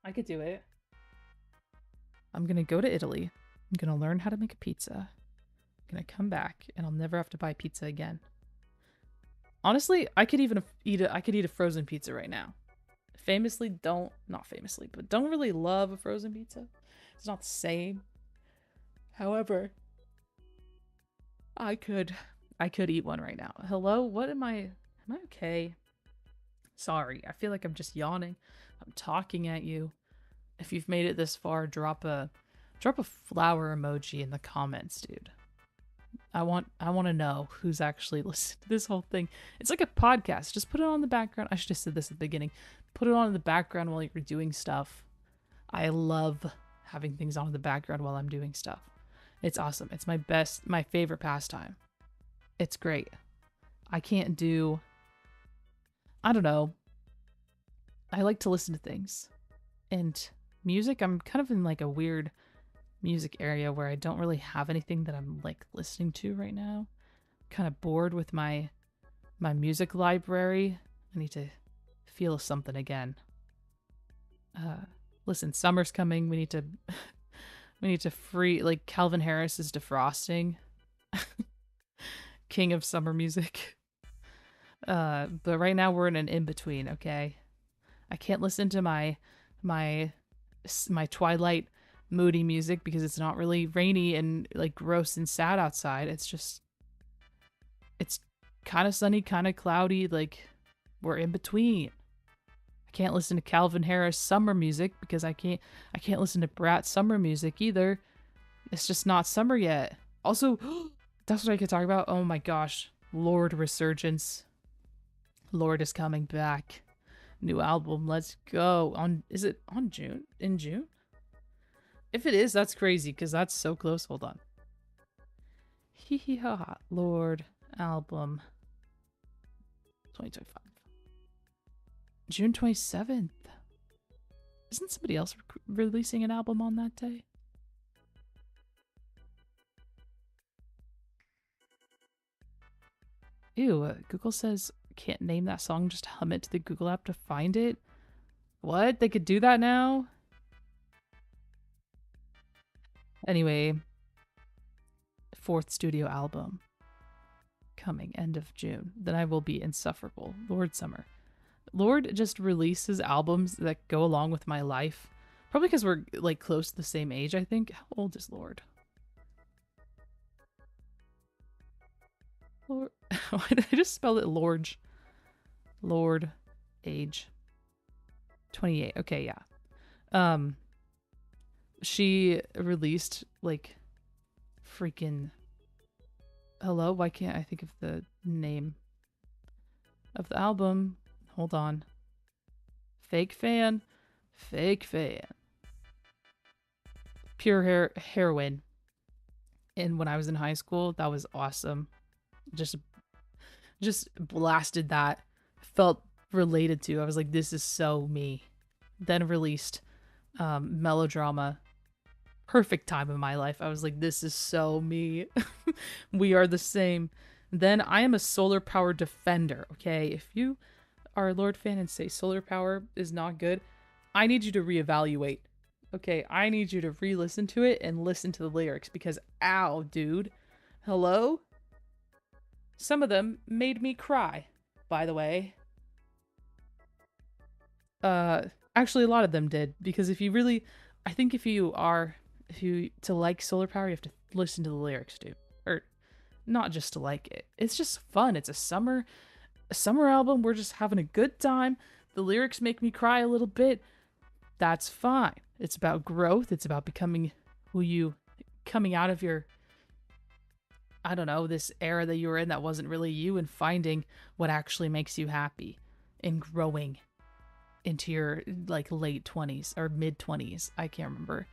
I could do it. I'm gonna go to Italy. I'm gonna learn how to make a pizza. I'm gonna come back and I'll never have to buy pizza again. Honestly, I could even eat a frozen pizza right now. Not famously, but don't really love a frozen pizza. It's not the same. However, I could eat one right now. Hello? What am I okay? Sorry, I feel like I'm just yawning. I'm talking at you. If you've made it this far, drop a flower emoji in the comments, dude. I want to know who's actually listened to this whole thing. It's like a podcast. Just put it on the background. I should have said this at the beginning. Put it on in the background while you're doing stuff. I love having things on in the background while I'm doing stuff. It's awesome. It's my favorite pastime. It's great. I don't know. I like to listen to things. And music, I'm kind of in like a weird music area where I don't really have anything that I'm like listening to right now. Kind of bored with my music library. I need to feel something again. Listen, summer's coming. We need to free, like, Calvin Harris is defrosting. King of summer music. But right now we're in an in-between, okay? I can't listen to my Twilight moody music because it's not really rainy and like gross and sad outside. It's kind of sunny, kind of cloudy, like we're in between. I can't listen to Calvin Harris summer music because I can't listen to Brat summer music either. It's just not summer yet. Also, that's what I could talk about. Oh my gosh. Lorde Resurgence. Lorde is coming back. New album. Let's go. Is it on June? In June? If it is, that's crazy because that's so close. Hold on. Hee hee ha ha. Lorde album. 2025. June 27th. Isn't somebody else releasing an album on that day? Ew, Google says can't name that song, just hum it to the Google app to find it. What? They could do that now? Anyway, 4th studio album coming end of June. Then I will be insufferable. Lorde Summer. Lorde just releases albums that go along with my life. Probably because we're like close to the same age, I think. How old is Lorde? Lorde. Why did I just spell it Lorde? Lorde age. 28. Okay, yeah. She released like freaking hello, why can't I think of the name of the album? Hold on. Fake fan. Pure heroin. And when I was in high school, that was awesome. Just blasted that. Felt related to. I was like, this is so me. Then released Melodrama. Perfect time in my life. I was like, this is so me. We are the same. Then I am a solar power defender. Okay, if you are a Lorde fan and say solar power is not good, I need you to reevaluate. Okay, I need you to re-listen to it and listen to the lyrics because ow, dude. Hello? Some of them made me cry, by the way. Actually a lot of them did, because if you really, I think if you to like solar power, you have to listen to the lyrics, dude. Or not just to like it. It's just fun. It's a summer album. We're just having a good time. The lyrics make me cry a little bit. That's fine. It's about growth. It's about becoming coming out of your, I don't know, this era that you were in that wasn't really you, and finding what actually makes you happy and growing into your like late 20s or mid 20s. I can't remember.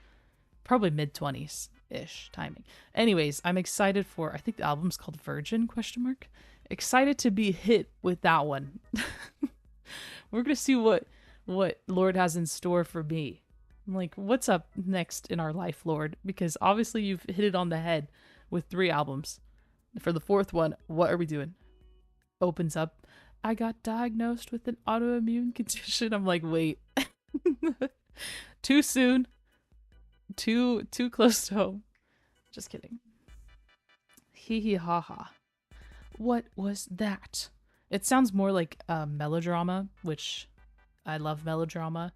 Probably mid 20s-ish timing. Anyways, I'm excited for, I think the album's called Virgin ? Excited to be hit with that one. We're going to see what Lorde has in store for me. I'm like, what's up next in our life, Lorde? Because obviously you've hit it on the head with 3 albums. For the 4th one, what are we doing? Opens up, I got diagnosed with an autoimmune condition. I'm like, wait. Too soon. Too close to home. Just kidding. Hee hee ha ha. What was that? It sounds more like melodrama, which I love melodrama.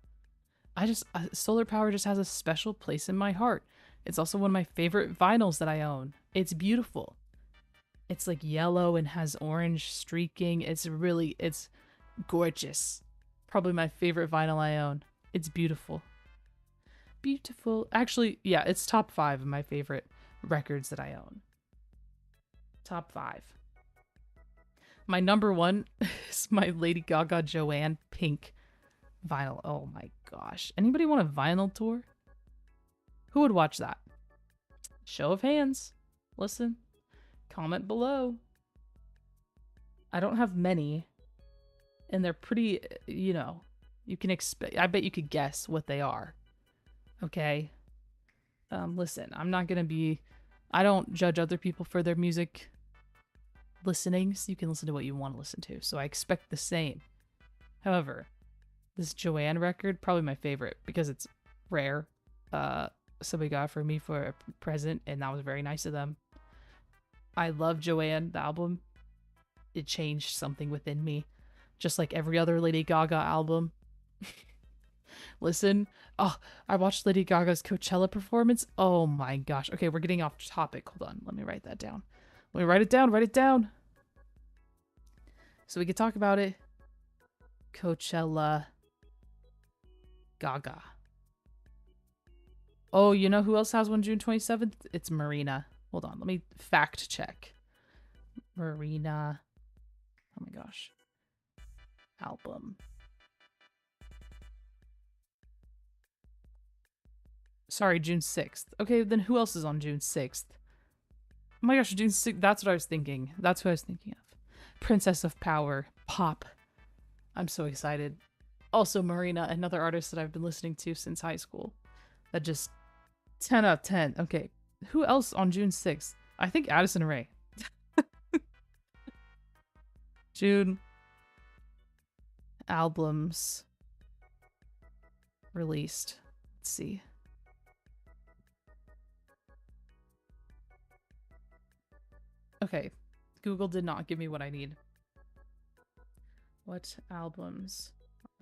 Solar Power just has a special place in my heart. It's also one of my favorite vinyls that I own. It's beautiful. It's like yellow and has orange streaking. It's gorgeous. Probably my favorite vinyl I own. It's beautiful. Beautiful. Actually, yeah, it's top 5 of my favorite records that I own. Top 5. My number 1 is my Lady Gaga Joanne Pink vinyl. Oh my gosh. Anybody want a vinyl tour? Who would watch that? Show of hands. Listen. Comment below. I don't have many. And they're pretty, you know, you can expect, I bet you could guess what they are. Okay? Listen, I'm not gonna be, I don't judge other people for their music listenings. You can listen to what you want to listen to. So I expect the same. However, this Joanne record, probably my favorite because it's rare. Somebody got it for me for a present, and that was very nice of them. I love Joanne, the album. It changed something within me, just like every other Lady Gaga album. Listen, oh, I watched Lady Gaga's Coachella performance. Oh my gosh. Okay, we're getting off topic. Hold on, let me write that down. Let me write it down, so we can talk about it. Coachella Gaga. Oh, you know who else has one June 27th? It's Marina. Hold on, let me fact check. Marina. Oh my gosh. Album. Sorry, June 6th. Okay, then who else is on June 6th? Oh my gosh, June 6th. That's what I was thinking. That's what I was thinking of. Princess of Power. Pop. I'm so excited. Also, Marina, another artist that I've been listening to since high school. That just 10 out of 10. Okay, who else on June 6th? I think Addison Rae. June albums released. Let's see. Okay, Google did not give me what I need. What albums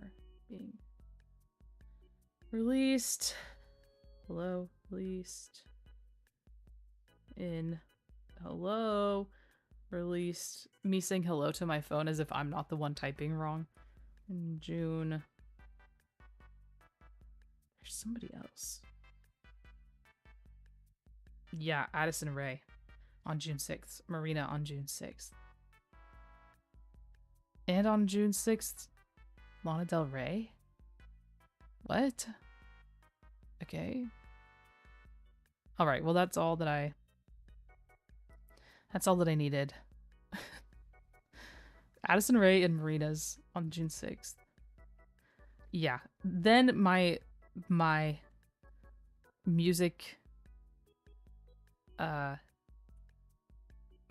are being released? Hello, released in hello, released. Me saying hello to my phone as if I'm not the one typing wrong. In June. There's somebody else. Yeah, Addison Rae on June 6th. Marina on June 6th. And on June 6th, Lana Del Rey? What? Okay. Alright, well that's all that I needed. Addison Rae and Marina's on June 6th. Yeah. Then my music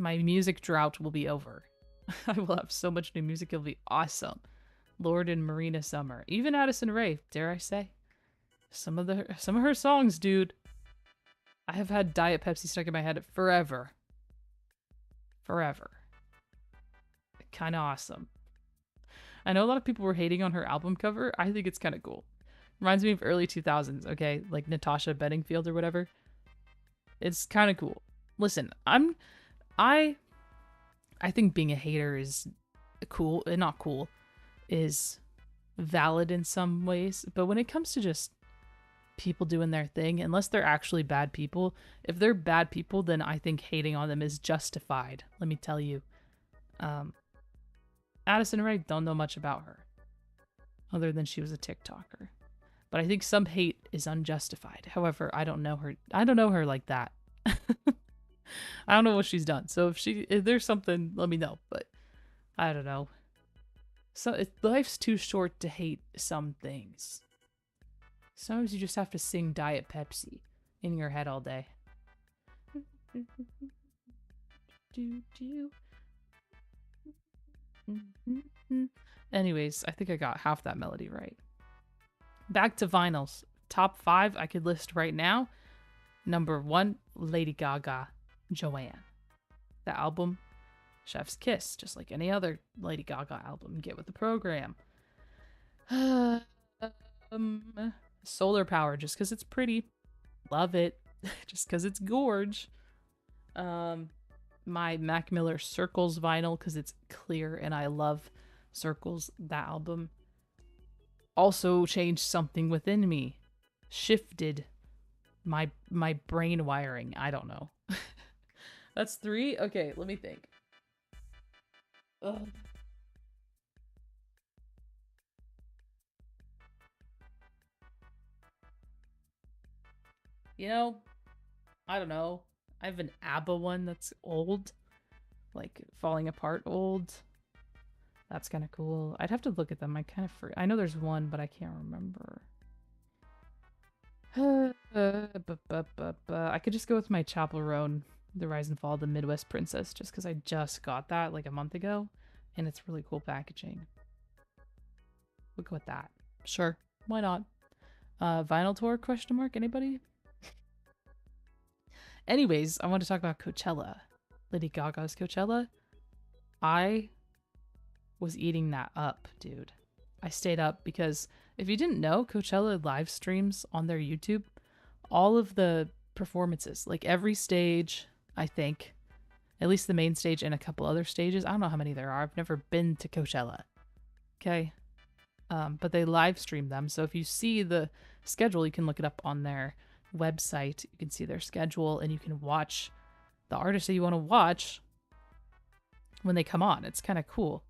my music drought will be over. I will have so much new music, it'll be awesome. Lorde and Marina Summer. Even Addison Rae, dare I say. Some of her songs, dude. I have had Diet Pepsi stuck in my head forever. Forever. Kind of awesome. I know a lot of people were hating on her album cover. I think it's kind of cool. Reminds me of early 2000s, okay? Like Natasha Bedingfield or whatever. It's kind of cool. Listen, I think being a hater is cool, not cool, is valid in some ways. But when it comes to just people doing their thing, unless they're actually bad people, if they're bad people, then I think hating on them is justified. Let me tell you. Addison Rae, don't know much about her, other than she was a TikToker. But I think some hate is unjustified. However, I don't know her. I don't know her like that. I don't know what she's done. So if there's something, let me know. But I don't know. So life's too short to hate some things. Sometimes you just have to sing Diet Pepsi in your head all day. Anyways, I think I got half that melody right. Back to vinyls. Top 5 I could list right now. Number 1, Lady Gaga, Joanne. The album, Chef's Kiss, just like any other Lady Gaga album. Get with the program. Solar Power, just because it's pretty. Love it. Just because it's gorge. My Mac Miller Circles vinyl, because it's clear and I love Circles. That album also changed something within me. Shifted my brain wiring. I don't know. That's 3? Okay, let me think. Ugh. You know, I don't know. I have an ABBA one that's old. Like, falling apart old. That's kind of cool. I'd have to look at them. I know there's one, but I can't remember. I could just go with my Chapel Roan, The Rise and Fall of the Midwest Princess, just because I just got that like a month ago, and it's really cool packaging. We'll go with that. Sure, why not? Vinyl tour? Question mark? Anybody? Anyways, I want to talk about Coachella. Lady Gaga's Coachella. I was eating that up, dude. I stayed up because if you didn't know, Coachella live streams on their YouTube all of the performances, like every stage, I think, at least the main stage and a couple other stages. I don't know how many there are. I've never been to Coachella. Okay. But they live stream them. So if you see the schedule, you can look it up on their website. You can see their schedule and you can watch the artists that you want to watch when they come on. It's kind of cool.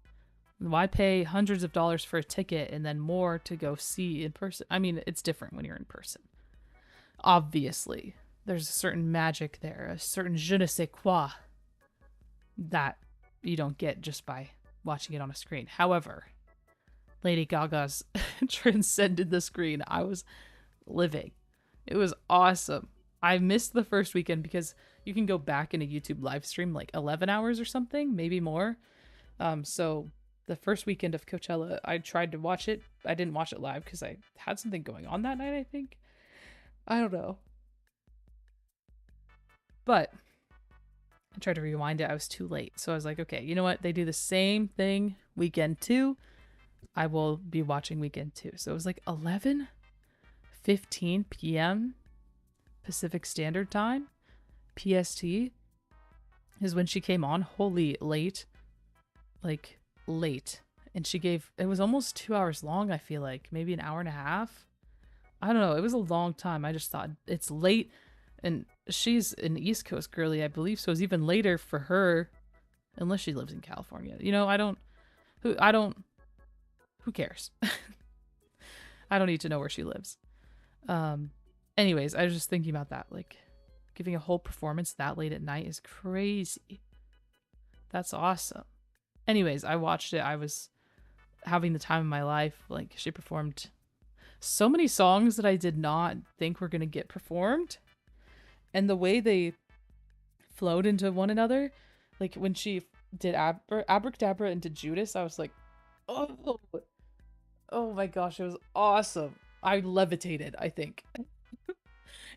Why pay hundreds of dollars for a ticket and then more to go see in person? I mean, it's different when you're in person. Obviously, there's a certain magic there, a certain je ne sais quoi that you don't get just by watching it on a screen. However, Lady Gaga's transcended the screen. I was living. It was awesome. I missed the first weekend because you can go back in a YouTube live stream like 11 hours or something, maybe more. So the first weekend of Coachella, I tried to watch it. I didn't watch it live because I had something going on that night, I think. I don't know. But I tried to rewind it. I was too late. So I was like, okay, you know what? They do the same thing weekend 2. I will be watching weekend 2. So it was like 11:15 p.m. Pacific Standard Time. PST is when she came on. Holy late. Like late. And it was almost 2 hours long, I feel like. Maybe an hour and a half. I don't know. It was a long time. I just thought it's late. And she's an East Coast girly, I believe. So it's even later for her. Unless she lives in California. You know, who cares? I don't need to know where she lives. Anyways, I was just thinking about that. Like, giving a whole performance that late at night is crazy. That's awesome. Anyways, I watched it. I was having the time of my life. Like, she performed so many songs that I did not think were going to get performed. And the way they flowed into one another, like when she did Abracadabra into Judas, I was like, oh my gosh, it was awesome. I levitated, I think.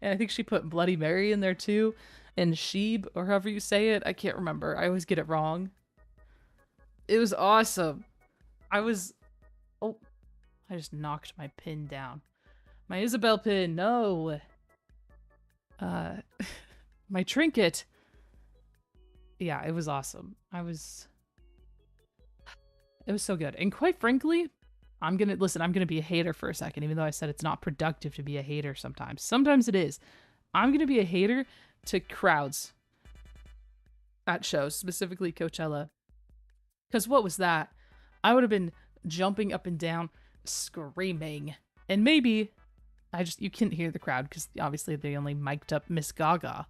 And I think she put Bloody Mary in there too. And Sheeb, or however you say it. I can't remember. I always get it wrong. It was awesome. Oh, I just knocked my pin down. My Isabel pin, no. My trinket. Yeah, it was awesome. It was so good. And quite frankly, I'm gonna be a hater for a second, even though I said it's not productive to be a hater sometimes. Sometimes it is. I'm gonna be a hater to crowds at shows, specifically Coachella. Because what was that? I would have been jumping up and down, screaming. And maybe you couldn't hear the crowd because obviously they only mic'd up Miss Gaga.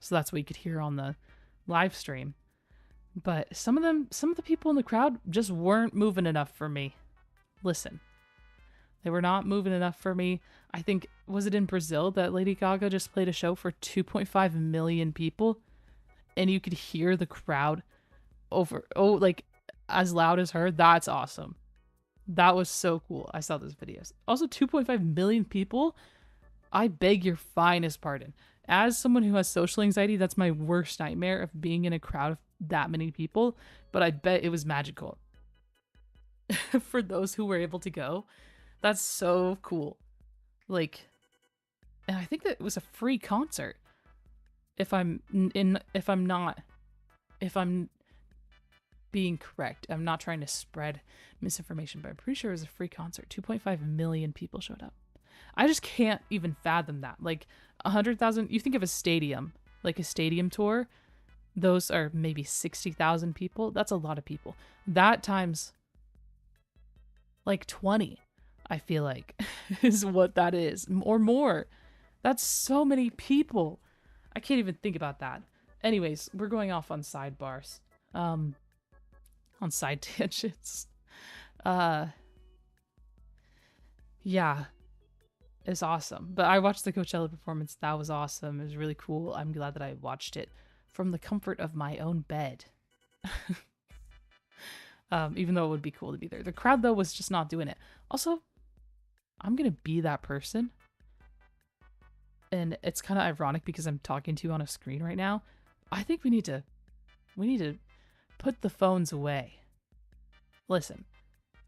So that's what you could hear on the live stream. But some of the people in the crowd just weren't moving enough for me. Listen, they were not moving enough for me. I think, was it in Brazil that Lady Gaga just played a show for 2.5 million people? And you could hear the crowd like as loud as her. That's awesome. That was so cool. I saw those videos. Also, 2.5 million people. I beg your finest pardon. As someone who has social anxiety, that's my worst nightmare of being in a crowd of that many people. But I bet it was magical. For those who were able to go. That's so cool. Like, and I think that it was a free concert. If I'm being correct. I'm not trying to spread misinformation, but I'm pretty sure it was a free concert. 2.5 million people showed up. I just can't even fathom that. Like 100,000, you think of a stadium, like a stadium tour. those are maybe 60,000 people. That's a lot of people. That times like 20, I feel like, is what that is, or more. That's so many people. I can't even think about that. Anyways, we're going off on sidebars. On side tangents. Uh, yeah, it's awesome. But I watched the Coachella performance. That was awesome. It was really cool. I'm glad that I watched it from the comfort of my own bed. Even though it would be cool to be there. The crowd, though, was just not doing it. Also, I'm going to be that person. And it's kind of ironic because I'm talking to you on a screen right now. I think we need to put the phones away. Listen,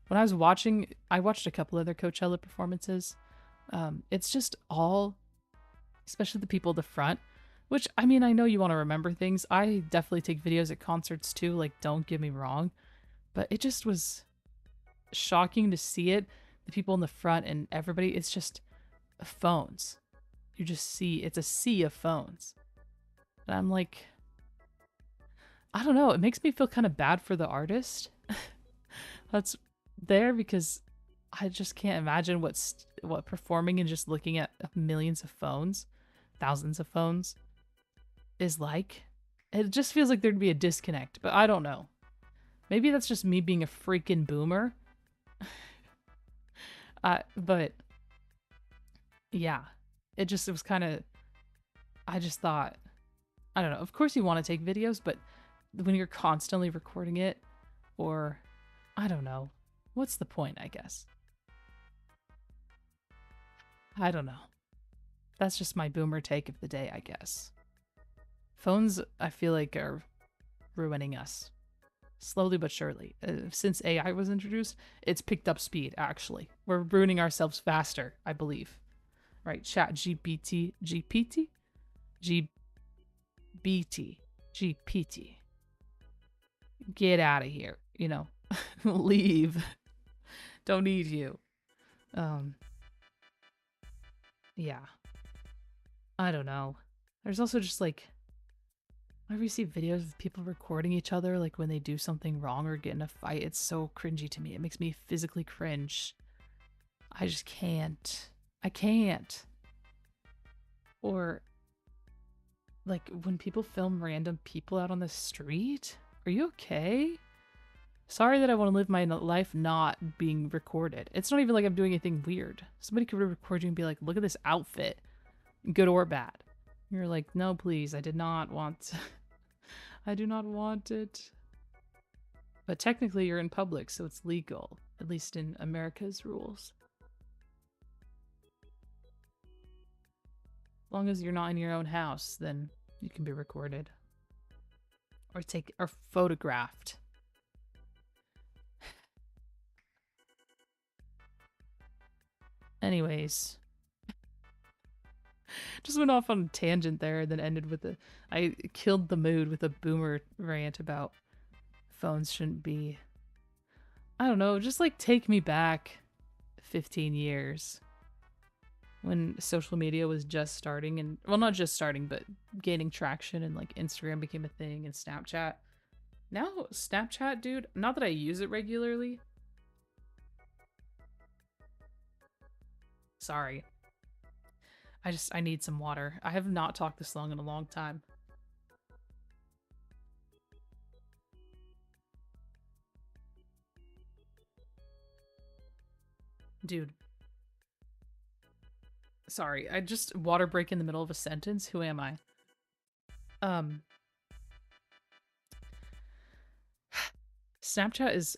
when I watched a couple other Coachella performances. It's just all, especially the people at the front, which, I mean, I know you want to remember things. I definitely take videos at concerts too, like, don't get me wrong. But it just was shocking to see it. The people in the front and everybody, it's just phones. You just see, it's a sea of phones. And I'm like, I don't know, it makes me feel kind of bad for the artist that's there, because I just can't imagine what performing and just looking at millions of phones, thousands of phones, is like. It just feels like there'd be a disconnect, but I don't know. Maybe that's just me being a freaking boomer. But yeah, it was kind of, I just thought, I don't know. Of course you want to take videos, but when you're constantly recording it, or I don't know, what's the point, I guess? I don't know. That's just my boomer take of the day, I guess. Phones, I feel like, are ruining us. Slowly but surely. Since AI was introduced, it's picked up speed, actually. We're ruining ourselves faster, I believe. Right, Chat GPT, GPT? GBT, GPT. Get out of here, you know. Leave. Don't need you. Yeah. I don't know. There's also just like, whenever you see videos of people recording each other, like when they do something wrong or get in a fight, it's so cringy to me. It makes me physically cringe. I just can't. I can't. Or like when people film random people out on the street. Are you okay? Sorry that I want to live my life not being recorded. It's not even like I'm doing anything weird. Somebody could record you and be like, look at this outfit. Good or bad. You're like, no, please, I did not want I do not want it. But technically you're in public, so it's legal, at least in America's rules. As long as you're not in your own house, then you can be recorded. Or photographed. Anyways. Just went off on a tangent there and then ended with I killed the mood with a boomer rant about phones shouldn't be, I don't know, just like take me back 15 years when social media was just starting, and well, not just starting, but gaining traction, and like Instagram became a thing and Snapchat. Now Snapchat, dude, not that I use it regularly. Sorry. I need some water. I have not talked this long in a long time. Dude. Sorry, I just water break in the middle of a sentence. Who am I? Snapchat is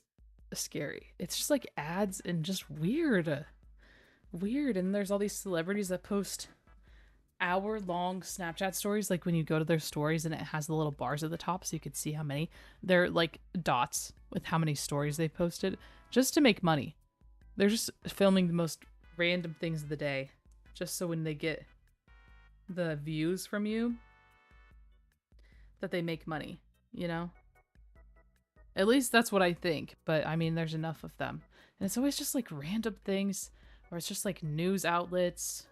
scary. It's just like ads and just weird. Weird. And there's all these celebrities that post hour-long Snapchat stories, like when you go to their stories and it has the little bars at the top so you could see how many. They're like dots with how many stories they posted just to make money. They're just filming the most random things of the day just so when they get the views from you that they make money, you know? At least that's what I think, but I mean, there's enough of them. And it's always just like random things, or it's just like news outlets.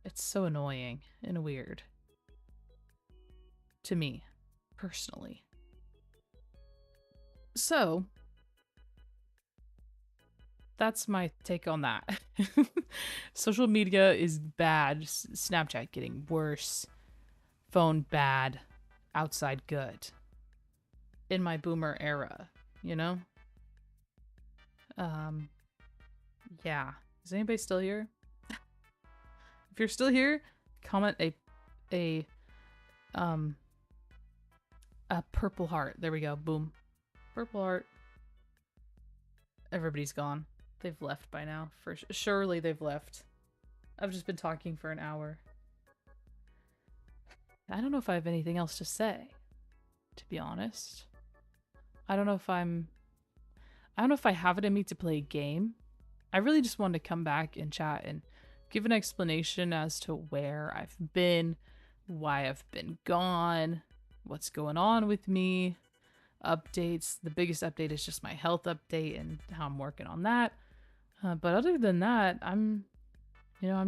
It's so annoying and weird. to me, personally. So, that's my take on that. Social media is bad. Snapchat getting worse. Phone bad. Outside good. In my boomer era, you know? Yeah. Is anybody still here? If you're still here, comment a purple heart. There we go. Boom. Purple heart. Everybody's gone. They've left by now. Surely they've left. I've just been talking for an hour. I don't know if I have anything else to say, to be honest. I don't know if I have it in me to play a game. I really just wanted to come back and chat and give an explanation as to where I've been, why I've been gone, what's going on with me, updates. The biggest update is just my health update and how I'm working on that. But other than that, I'm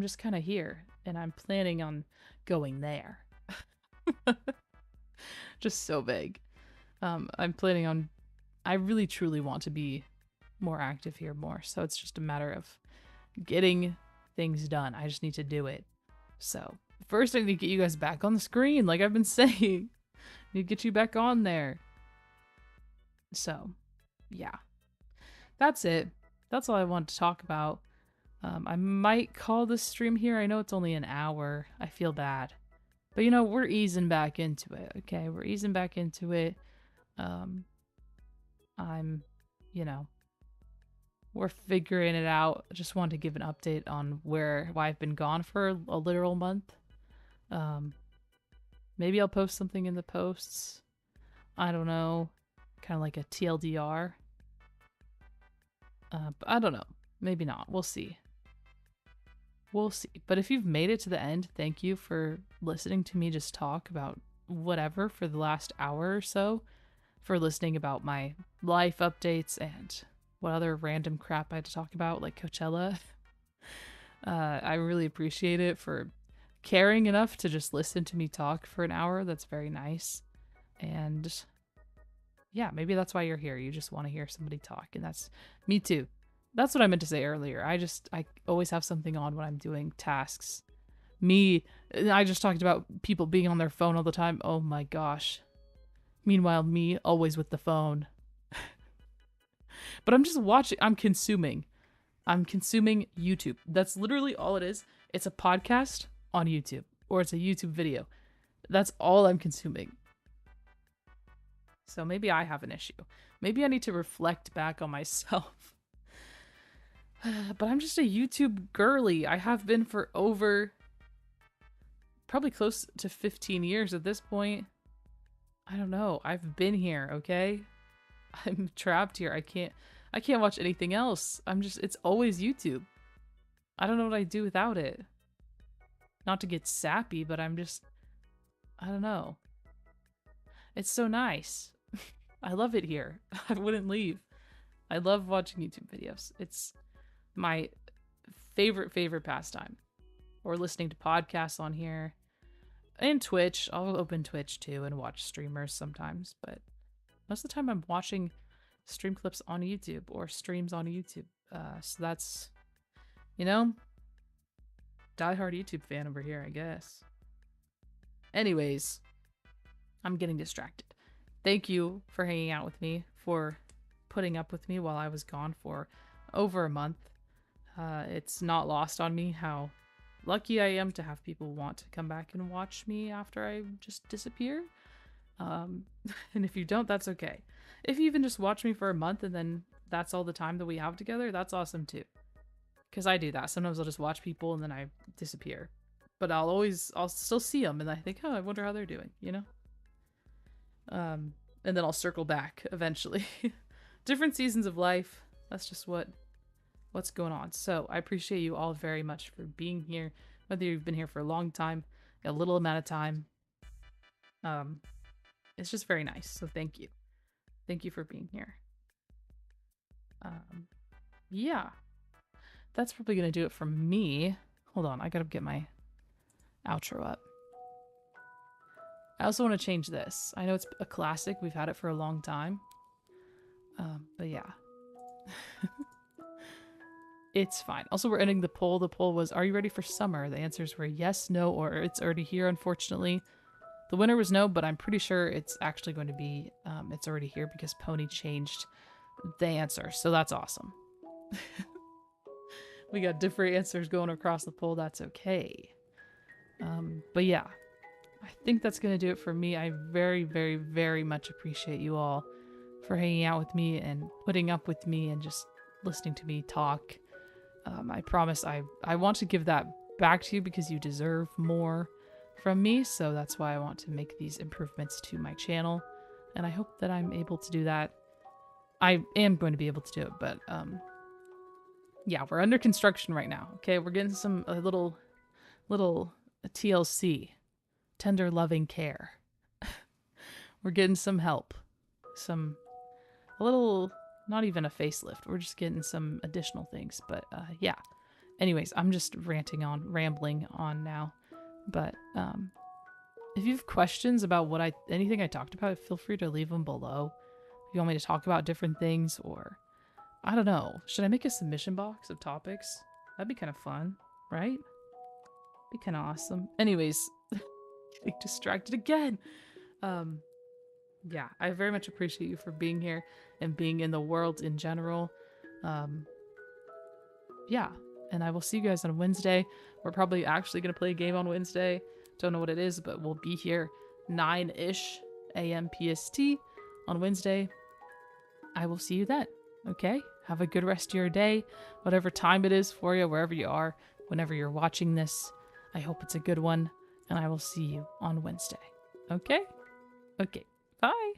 just kind of here, and I'm planning on going there. Just so vague. I really truly want to be more active here more. So it's just a matter of getting things done. I just need to do it. So first I need to get you guys back on the screen, like I've been saying. I need to get you back on there. So yeah, that's it. That's all I wanted to talk about. I might call this stream here. I know it's only an hour. I feel bad. But we're easing back into it, okay? We're easing back into it. We're figuring it out. I just wanted to give an update on why I've been gone for a literal month. Maybe I'll post something in the posts. I don't know. Kind of like a TLDR. But I don't know. Maybe not. We'll see. We'll see. But if you've made it to the end, thank you for listening to me just talk about whatever for the last hour or so. For listening about my life updates and what other random crap I had to talk about, like Coachella. I really appreciate it for caring enough to just listen to me talk for an hour. That's very nice. And yeah, maybe that's why you're here. You just want to hear somebody talk. And that's me too. That's what I meant to say earlier. I always have something on when I'm doing tasks. I just talked about people being on their phone all the time. Oh my gosh. Meanwhile, me always with the phone. But I'm just watching. I'm consuming YouTube. That's literally all it is. It's a podcast on YouTube, or it's a YouTube video. That's all I'm consuming. So maybe I have an issue. Maybe I need to reflect back on myself. But I'm just a YouTube girly. I have been for probably close to 15 years at this point. I don't know. I've been here, okay? I'm trapped here. I can't watch anything else. It's always YouTube. I don't know what I'd do without it. Not to get sappy, but I don't know. It's so nice. I love it here. I wouldn't leave. I love watching YouTube videos. It's my favorite pastime. Or listening to podcasts on here. And Twitch. I'll open Twitch too and watch streamers sometimes. But most of the time I'm watching stream clips on YouTube or streams on YouTube. So that's, diehard YouTube fan over here, I guess. Anyways, I'm getting distracted. Thank you for hanging out with me, for putting up with me while I was gone for over a month. It's not lost on me how lucky I am to have people want to come back and watch me after I just disappear. And if you don't, that's okay. If you even just watch me for a month and then that's all the time that we have together, that's awesome too. Because I do that. Sometimes I'll just watch people and then I disappear. But I'll still see them and I think, oh, I wonder how they're doing, And then I'll circle back eventually. Different seasons of life. That's just what's going on. So I appreciate you all very much for being here. Whether you've been here for a long time, a little amount of time. It's just very nice. So thank you. Thank you for being here. Yeah. That's probably going to do it for me. Hold on. I got to get my outro up. I also want to change this. I know it's a classic. We've had it for a long time. But yeah. It's fine. Also, we're ending the poll. The poll was, are you ready for summer? The answers were yes, no, or it's already here, unfortunately. The winner was no, but I'm pretty sure it's actually going to be, it's already here because Pony changed the answer. So that's awesome. We got different answers going across the poll. That's okay. But yeah, I think that's going to do it for me. I very, very, very much appreciate you all for hanging out with me and putting up with me and just listening to me talk. I promise I want to give that back to you because you deserve more from me. So that's why I want to make these improvements to my channel. And I hope that I'm able to do that. I am going to be able to do it, but yeah, we're under construction right now. Okay, we're getting some little TLC, tender loving care. We're getting some help, a little, not even a facelift. We're just getting some additional things, but yeah. Anyways, I'm just rambling on now. But if you have questions about anything I talked about, feel free to leave them below. If you want me to talk about different things, or I don't know, should I make a submission box of topics? That'd be kind of fun, right? Be kind of awesome. Anyways, getting distracted again. Yeah, I very much appreciate you for being here and being in the world in general. Yeah, and I will see you guys on Wednesday. We're probably actually going to play a game on Wednesday. Don't know what it is, but we'll be here 9-ish a.m. PST on Wednesday. I will see you then, okay? Have a good rest of your day, whatever time it is for you, wherever you are, whenever you're watching this. I hope it's a good one, and I will see you on Wednesday, okay? Okay, bye!